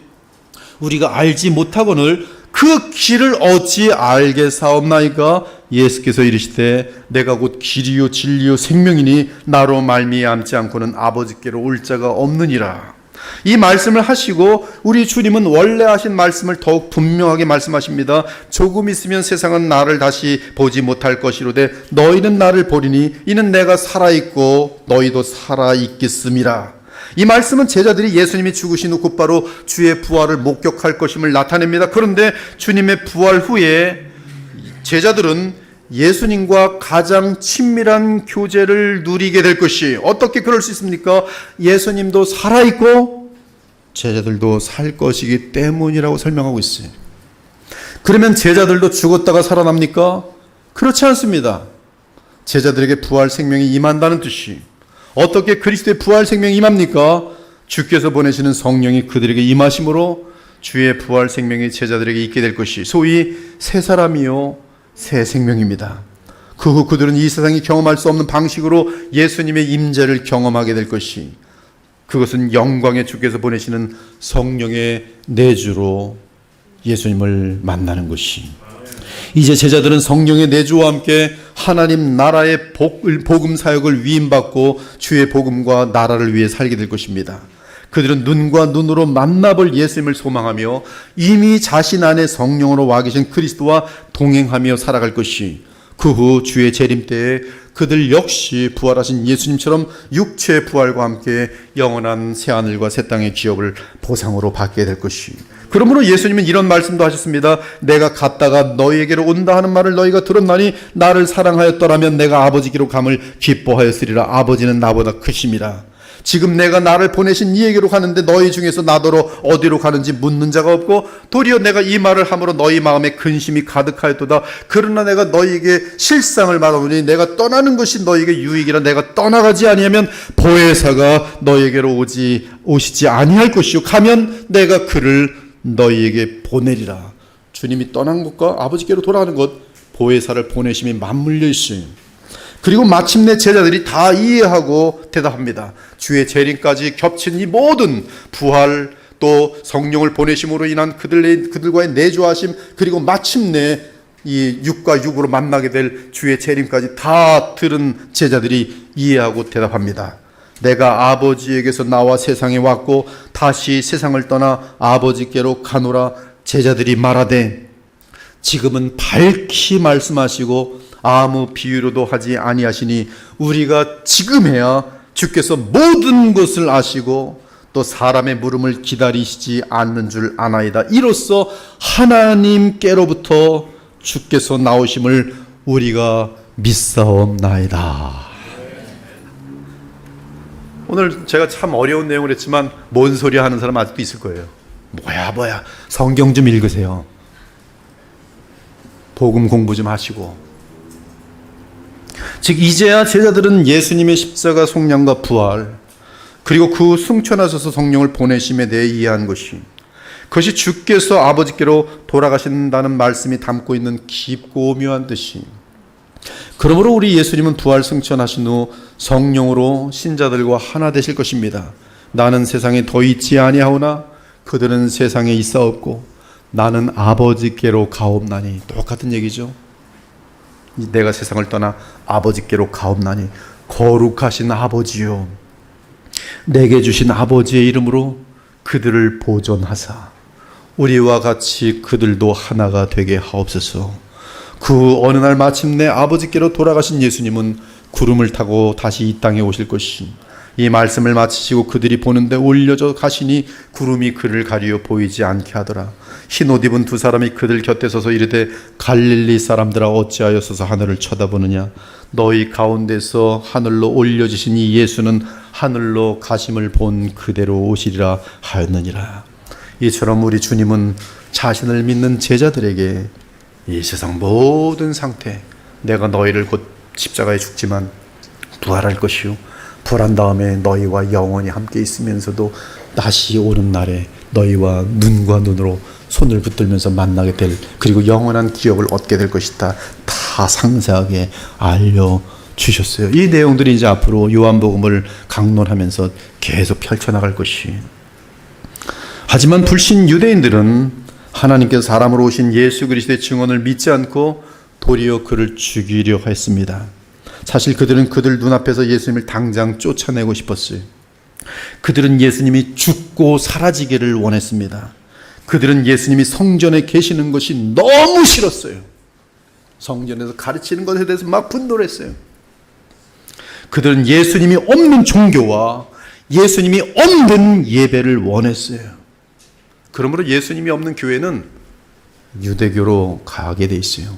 우리가 알지 못하거늘 그 길을 어찌 알겠사옵나이까? 예수께서 이르시되 내가 곧 길이요 진리요 생명이니 나로 말미암지 않고는 아버지께로 올 자가 없느니라. 이 말씀을 하시고 우리 주님은 원래 하신 말씀을 더욱 분명하게 말씀하십니다. 조금 있으면 세상은 나를 다시 보지 못할 것이로되 너희는 나를 보리니 이는 내가 살아있고 너희도 살아있겠음이라. 이 말씀은 제자들이 예수님이 죽으신 후 곧바로 주의 부활을 목격할 것임을 나타냅니다. 그런데 주님의 부활 후에 제자들은 예수님과 가장 친밀한 교제를 누리게 될 것이 어떻게 그럴 수 있습니까? 예수님도 살아있고 제자들도 살 것이기 때문이라고 설명하고 있어요. 그러면 제자들도 죽었다가 살아납니까? 그렇지 않습니다. 제자들에게 부활 생명이 임한다는 뜻이 어떻게 그리스도의 부활 생명이 임합니까? 주께서 보내시는 성령이 그들에게 임하심으로 주의 부활 생명이 제자들에게 있게 될 것이 소위 새 사람이요 새 생명입니다. 그 후 그들은 이 세상이 경험할 수 없는 방식으로 예수님의 임재를 경험하게 될 것이 그것은 영광의 주께서 보내시는 성령의 내주로 예수님을 만나는 것이 이제 제자들은 성령의 내주와 함께 하나님 나라의 복음 사역을 위임받고 주의 복음과 나라를 위해 살게 될 것입니다. 그들은 눈과 눈으로 만나볼 예수님을 소망하며 이미 자신 안에 성령으로 와 계신 그리스도와 동행하며 살아갈 것이 그 후 주의 재림 때에 그들 역시 부활하신 예수님처럼 육체의 부활과 함께 영원한 새하늘과 새 땅의 기업을 보상으로 받게 될 것이. 그러므로 예수님은 이런 말씀도 하셨습니다. 내가 갔다가 너희에게로 온다 하는 말을 너희가 들었나니 나를 사랑하였더라면 내가 아버지께로 감을 기뻐하였으리라. 아버지는 나보다 크심이라. 지금 내가 나를 보내신 이에게로 가는데 너희 중에서 나더러 어디로 가는지 묻는 자가 없고 도리어 내가 이 말을 함으로 너희 마음에 근심이 가득하였도다. 그러나 내가 너희에게 실상을 말하노니 내가 떠나는 것이 너희에게 유익이라. 내가 떠나가지 아니하면 보혜사가 너희에게로 오시지 아니할 것이요 가면 내가 그를 너희에게 보내리라. 주님이 떠난 것과 아버지께로 돌아가는 것, 보혜사를 보내심이 맞물려 있어요. 그리고 마침내 제자들이 다 이해하고 대답합니다. 주의 재림까지 겹친 이 모든 부활, 또 성령을 보내심으로 인한 그들과의 내조하심, 그리고 마침내 이 육과 육으로 만나게 될 주의 재림까지 다 들은 제자들이 이해하고 대답합니다. 내가 아버지에게서 나와 세상에 왔고 다시 세상을 떠나 아버지께로 가노라. 제자들이 말하되 지금은 밝히 말씀하시고 아무 비유로도 하지 아니하시니 우리가 지금해야 주께서 모든 것을 아시고 또 사람의 물음을 기다리시지 않는 줄 아나이다. 이로써 하나님께로부터 주께서 나오심을 우리가 믿사옵나이다. 오늘 제가 참 어려운 내용을 했지만 뭔 소리 하는 사람 아직도 있을 거예요. 뭐야 성경 좀 읽으세요. 복음 공부 좀 하시고. 즉 이제야 제자들은 예수님의 십자가 속량과 부활, 그리고 그 승천하셔서 성령을 보내심에 대해 이해한 그것이 주께서 아버지께로 돌아가신다는 말씀이 담고 있는 깊고 오묘한 뜻이. 그러므로 우리 예수님은 부활 승천하신 후 성령으로 신자들과 하나 되실 것입니다. 나는 세상에 더 있지 아니하오나 그들은 세상에 있사옵고 나는 아버지께로 가옵나니. 똑같은 얘기죠. 내가 세상을 떠나 아버지께로 가옵나니 거룩하신 아버지요 내게 주신 아버지의 이름으로 그들을 보존하사 우리와 같이 그들도 하나가 되게 하옵소서. 그 어느 날 마침내 아버지께로 돌아가신 예수님은 구름을 타고 다시 이 땅에 오실 것이. 이 말씀을 마치시고 그들이 보는데 올려져 가시니 구름이 그를 가리어 보이지 않게 하더라. 흰 옷 입은 두 사람이 그들 곁에 서서 이르되 갈릴리 사람들아 어찌하여 서서 하늘을 쳐다보느냐. 너희 가운데서 하늘로 올려지신 이 예수는 하늘로 가심을 본 그대로 오시리라 하였느니라. 이처럼 우리 주님은 자신을 믿는 제자들에게 이 세상 모든 상태, 내가 너희를 곧 십자가에 죽지만 부활할 것이요 부활한 다음에 너희와 영원히 함께 있으면서도 다시 오는 날에 너희와 눈과 눈으로 손을 붙들면서 만나게 될, 그리고 영원한 기업을 얻게 될 것이다. 다 상세하게 알려주셨어요. 이 내용들이 이제 앞으로 요한복음을 강론하면서 계속 펼쳐나갈 것이. 하지만 불신 유대인들은 하나님께서 사람으로 오신 예수 그리스도의 증언을 믿지 않고 도리어 그를 죽이려 했습니다. 사실 그들은 그들 눈앞에서 예수님을 당장 쫓아내고 싶었어요. 그들은 예수님이 죽고 사라지기를 원했습니다. 그들은 예수님이 성전에 계시는 것이 너무 싫었어요. 성전에서 가르치는 것에 대해서 막 분노를 했어요. 그들은 예수님이 없는 종교와 예수님이 없는 예배를 원했어요. 그러므로 예수님이 없는 교회는 유대교로 가게 돼 있어요.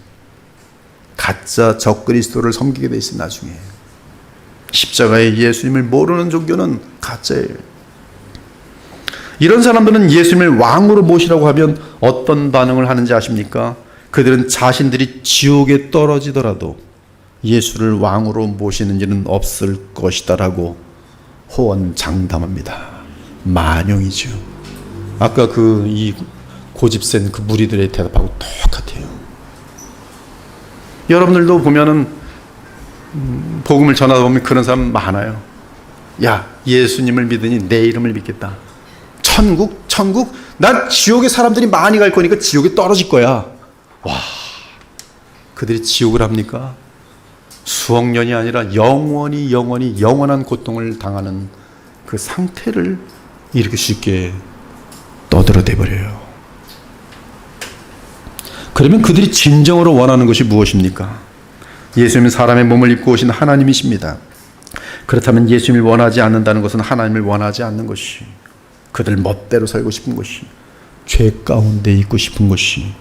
가짜 적그리스도를 섬기게 돼 있어요. 나중에 십자가의 예수님을 모르는 종교는 가짜예요. 이런 사람들은 예수님을 왕으로 모시라고 하면 어떤 반응을 하는지 아십니까? 그들은 자신들이 지옥에 떨어지더라도 예수를 왕으로 모시는 일은 없을 것이다라고 호언장담합니다. 만용이죠. 아까 이 고집센 그 무리들의 대답하고 똑같아요. 여러분들도 보면은 복음을 전하다 보면 그런 사람 많아요. 야, 예수님을 믿으니 내 이름을 믿겠다. 천국? 난 지옥에 사람들이 많이 갈 거니까 지옥에 떨어질 거야. 와, 그들이 지옥을 합니까? 수억 년이 아니라 영원한 고통을 당하는 그 상태를 이렇게 쉽게 떠들어대 버려요. 그러면 그들이 진정으로 원하는 것이 무엇입니까? 예수님은 사람의 몸을 입고 오신 하나님이십니다. 그렇다면 예수님을 원하지 않는다는 것은 하나님을 원하지 않는 것이, 그들 멋대로 살고 싶은 것이, 죄 가운데 있고 싶은 것이,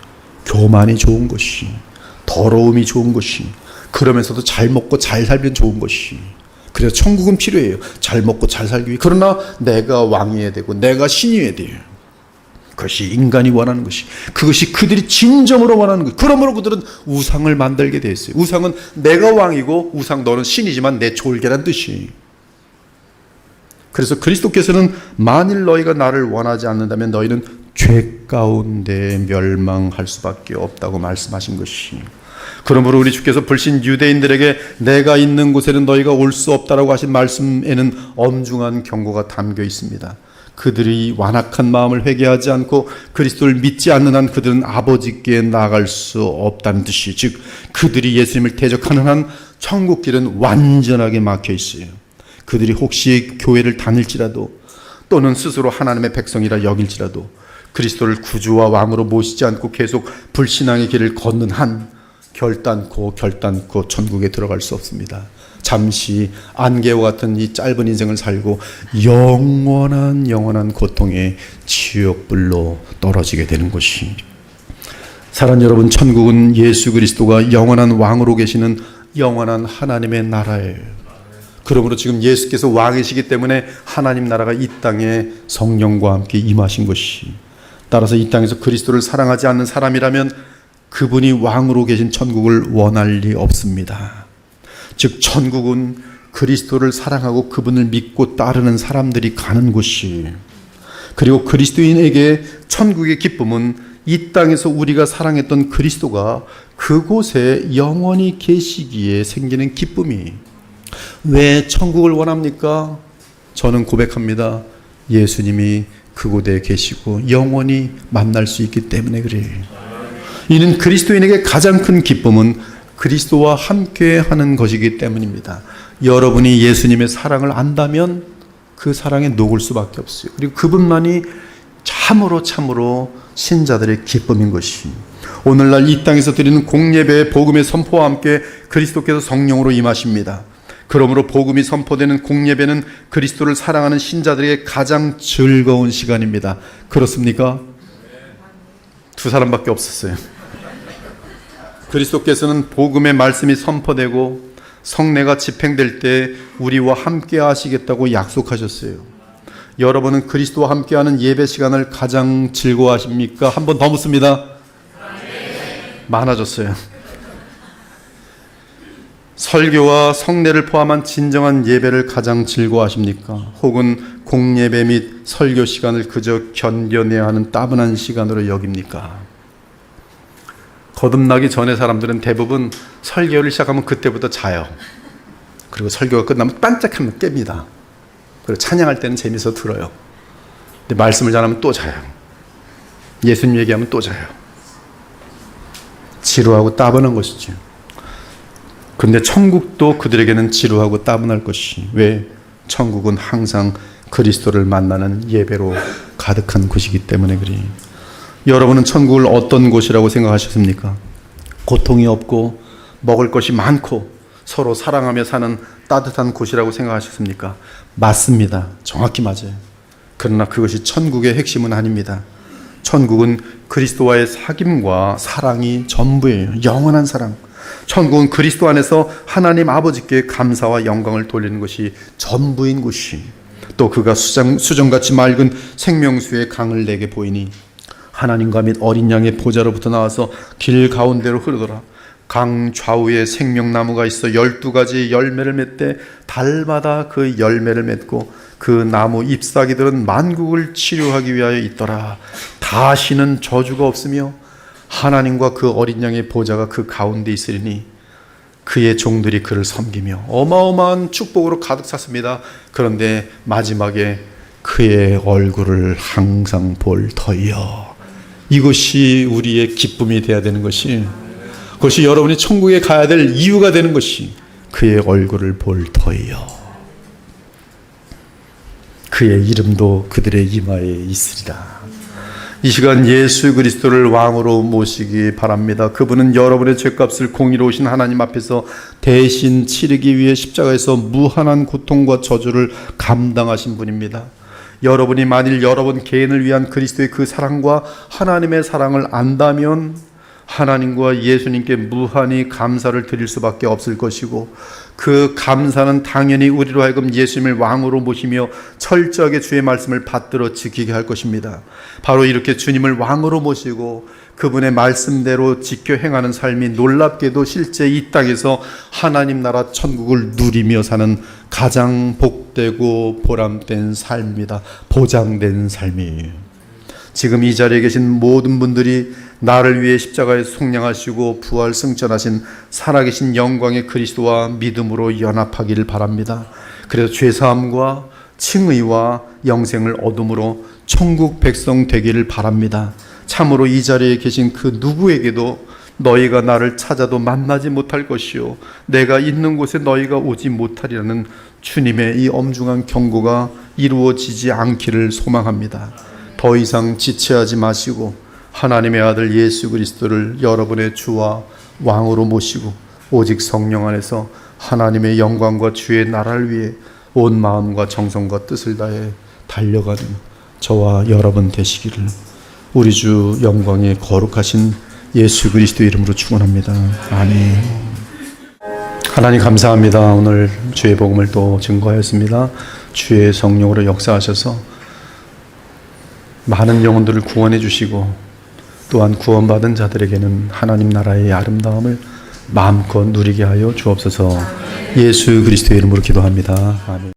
교만이 좋은 것이, 더러움이 좋은 것이, 그러면서도 잘 먹고 잘 살면 좋은 것이, 그래서 천국은 필요해요. 잘 먹고 잘 살기 위해. 그러나 내가 왕이어야 되고 내가 신이어야 돼요. 그것이 인간이 원하는 것이, 그것이 그들이 진정으로 원하는 것. 그러므로 그들은 우상을 만들게 되어 있어요. 우상은 내가 왕이고, 우상 너는 신이지만 내 졸개란 뜻이. 그래서 그리스도께서는 만일 너희가 나를 원하지 않는다면 너희는 죄 가운데 멸망할 수밖에 없다고 말씀하신 것이. 그러므로 우리 주께서 불신 유대인들에게 내가 있는 곳에는 너희가 올 수 없다라고 하신 말씀에는 엄중한 경고가 담겨 있습니다. 그들이 완악한 마음을 회개하지 않고 그리스도를 믿지 않는 한 그들은 아버지께 나아갈 수 없다는 뜻이, 즉 그들이 예수님을 대적하는 한 천국길은 완전하게 막혀 있어요. 그들이 혹시 교회를 다닐지라도 또는 스스로 하나님의 백성이라 여길지라도 그리스도를 구주와 왕으로 모시지 않고 계속 불신앙의 길을 걷는 한 결단코 천국에 들어갈 수 없습니다. 잠시 안개와 같은 이 짧은 인생을 살고 영원한 고통의 지옥불로 떨어지게 되는 것이. 사랑하는 여러분, 천국은 예수 그리스도가 영원한 왕으로 계시는 영원한 하나님의 나라예요. 그러므로 지금 예수께서 왕이시기 때문에 하나님 나라가 이 땅에 성령과 함께 임하신 것이. 따라서 이 땅에서 그리스도를 사랑하지 않는 사람이라면 그분이 왕으로 계신 천국을 원할 리 없습니다. 즉 천국은 그리스도를 사랑하고 그분을 믿고 따르는 사람들이 가는 곳이, 그리고 그리스도인에게 천국의 기쁨은 이 땅에서 우리가 사랑했던 그리스도가 그곳에 영원히 계시기에 생기는 기쁨이. 왜 천국을 원합니까? 저는 고백합니다. 예수님이 그곳에 계시고 영원히 만날 수 있기 때문에 그래요. 이는 그리스도인에게 가장 큰 기쁨은 그리스도와 함께 하는 것이기 때문입니다. 여러분이 예수님의 사랑을 안다면 그 사랑에 녹을 수밖에 없어요. 그리고 그분만이 참으로 신자들의 기쁨인 것이. 오늘날 이 땅에서 드리는 공예배의 복음의 선포와 함께 그리스도께서 성령으로 임하십니다. 그러므로 복음이 선포되는 공예배는 그리스도를 사랑하는 신자들에게 가장 즐거운 시간입니다. 그렇습니까? 두 사람밖에 없었어요. 그리스도께서는 복음의 말씀이 선포되고 성례가 집행될 때 우리와 함께 하시겠다고 약속하셨어요. 여러분은 그리스도와 함께하는 예배 시간을 가장 즐거워하십니까? 한 번 더 묻습니다. 많아졌어요. 설교와 성례를 포함한 진정한 예배를 가장 즐거워하십니까? 혹은 공예배 및 설교 시간을 그저 견뎌내야 하는 따분한 시간으로 여깁니까? 거듭나기 전에 사람들은 대부분 설교를 시작하면 그때부터 자요. 그리고 설교가 끝나면 반짝하면 깹니다. 그리고 찬양할 때는 재미있어 들어요. 근데 말씀을 잘하면 또 자요. 예수님 얘기하면 또 자요. 지루하고 따분한 것이죠. 근데 천국도 그들에게는 지루하고 따분할 것이. 왜? 천국은 항상 그리스도를 만나는 예배로 가득한 곳이기 때문에 그래요. 여러분은 천국을 어떤 곳이라고 생각하셨습니까? 고통이 없고 먹을 것이 많고 서로 사랑하며 사는 따뜻한 곳이라고 생각하셨습니까? 맞습니다. 정확히 맞아요. 그러나 그것이 천국의 핵심은 아닙니다. 천국은 그리스도와의 사귐과 사랑이 전부예요. 영원한 사랑. 천국은 그리스도 안에서 하나님 아버지께 감사와 영광을 돌리는 것이 전부인 곳이. 또 그가 수정같이 맑은 생명수의 강을 내게 보이니 하나님과 및 어린 양의 보좌로부터 나와서 길 가운데로 흐르더라. 강 좌우에 생명나무가 있어 12가지 열매를 맺되 달마다 그 열매를 맺고 그 나무 잎사귀들은 만국을 치료하기 위하여 있더라. 다시는 저주가 없으며 하나님과 그 어린 양의 보좌가 그 가운데 있으리니 그의 종들이 그를 섬기며. 어마어마한 축복으로 가득 찼습니다. 그런데 마지막에 그의 얼굴을 항상 볼 터이여. 이것이 우리의 기쁨이 되어야 되는 것이, 그것이 여러분이 천국에 가야 될 이유가 되는 것이 그의 얼굴을 볼 터이여. 그의 이름도 그들의 이마에 있으리라. 이 시간 예수 그리스도를 왕으로 모시기 바랍니다. 그분은 여러분의 죄값을 공의로우신 하나님 앞에서 대신 치르기 위해 십자가에서 무한한 고통과 저주를 감당하신 분입니다. 여러분이 만일 여러분 개인을 위한 그리스도의 그 사랑과 하나님의 사랑을 안다면 하나님과 예수님께 무한히 감사를 드릴 수밖에 없을 것이고, 그 감사는 당연히 우리로 하여금 예수님을 왕으로 모시며 철저하게 주의 말씀을 받들어 지키게 할 것입니다. 바로 이렇게 주님을 왕으로 모시고 그분의 말씀대로 지켜 행하는 삶이 놀랍게도 실제 이 땅에서 하나님 나라 천국을 누리며 사는 가장 복되고 보람된 삶입니다. 보장된 삶이에요. 지금 이 자리에 계신 모든 분들이 나를 위해 십자가에 속량하시고 부활 승천하신 살아계신 영광의 그리스도와 믿음으로 연합하기를 바랍니다. 그래서 죄사함과 칭의와 영생을 얻음으로 천국 백성 되기를 바랍니다. 참으로 이 자리에 계신 그 누구에게도 너희가 나를 찾아도 만나지 못할 것이요 내가 있는 곳에 너희가 오지 못하리라는 주님의 이 엄중한 경고가 이루어지지 않기를 소망합니다. 더 이상 지체하지 마시고 하나님의 아들 예수 그리스도를 여러분의 주와 왕으로 모시고 오직 성령 안에서 하나님의 영광과 주의 나라를 위해 온 마음과 정성과 뜻을 다해 달려가는 저와 여러분 되시기를 우리 주 영광의 거룩하신 예수 그리스도의 이름으로 축원합니다. 아멘. 하나님 감사합니다. 오늘 주의 복음을 또 증거하였습니다. 주의 성령으로 역사하셔서 많은 영혼들을 구원해 주시고 또한 구원받은 자들에게는 하나님 나라의 아름다움을 마음껏 누리게 하여 주옵소서. 예수 그리스도의 이름으로 기도합니다. 아멘.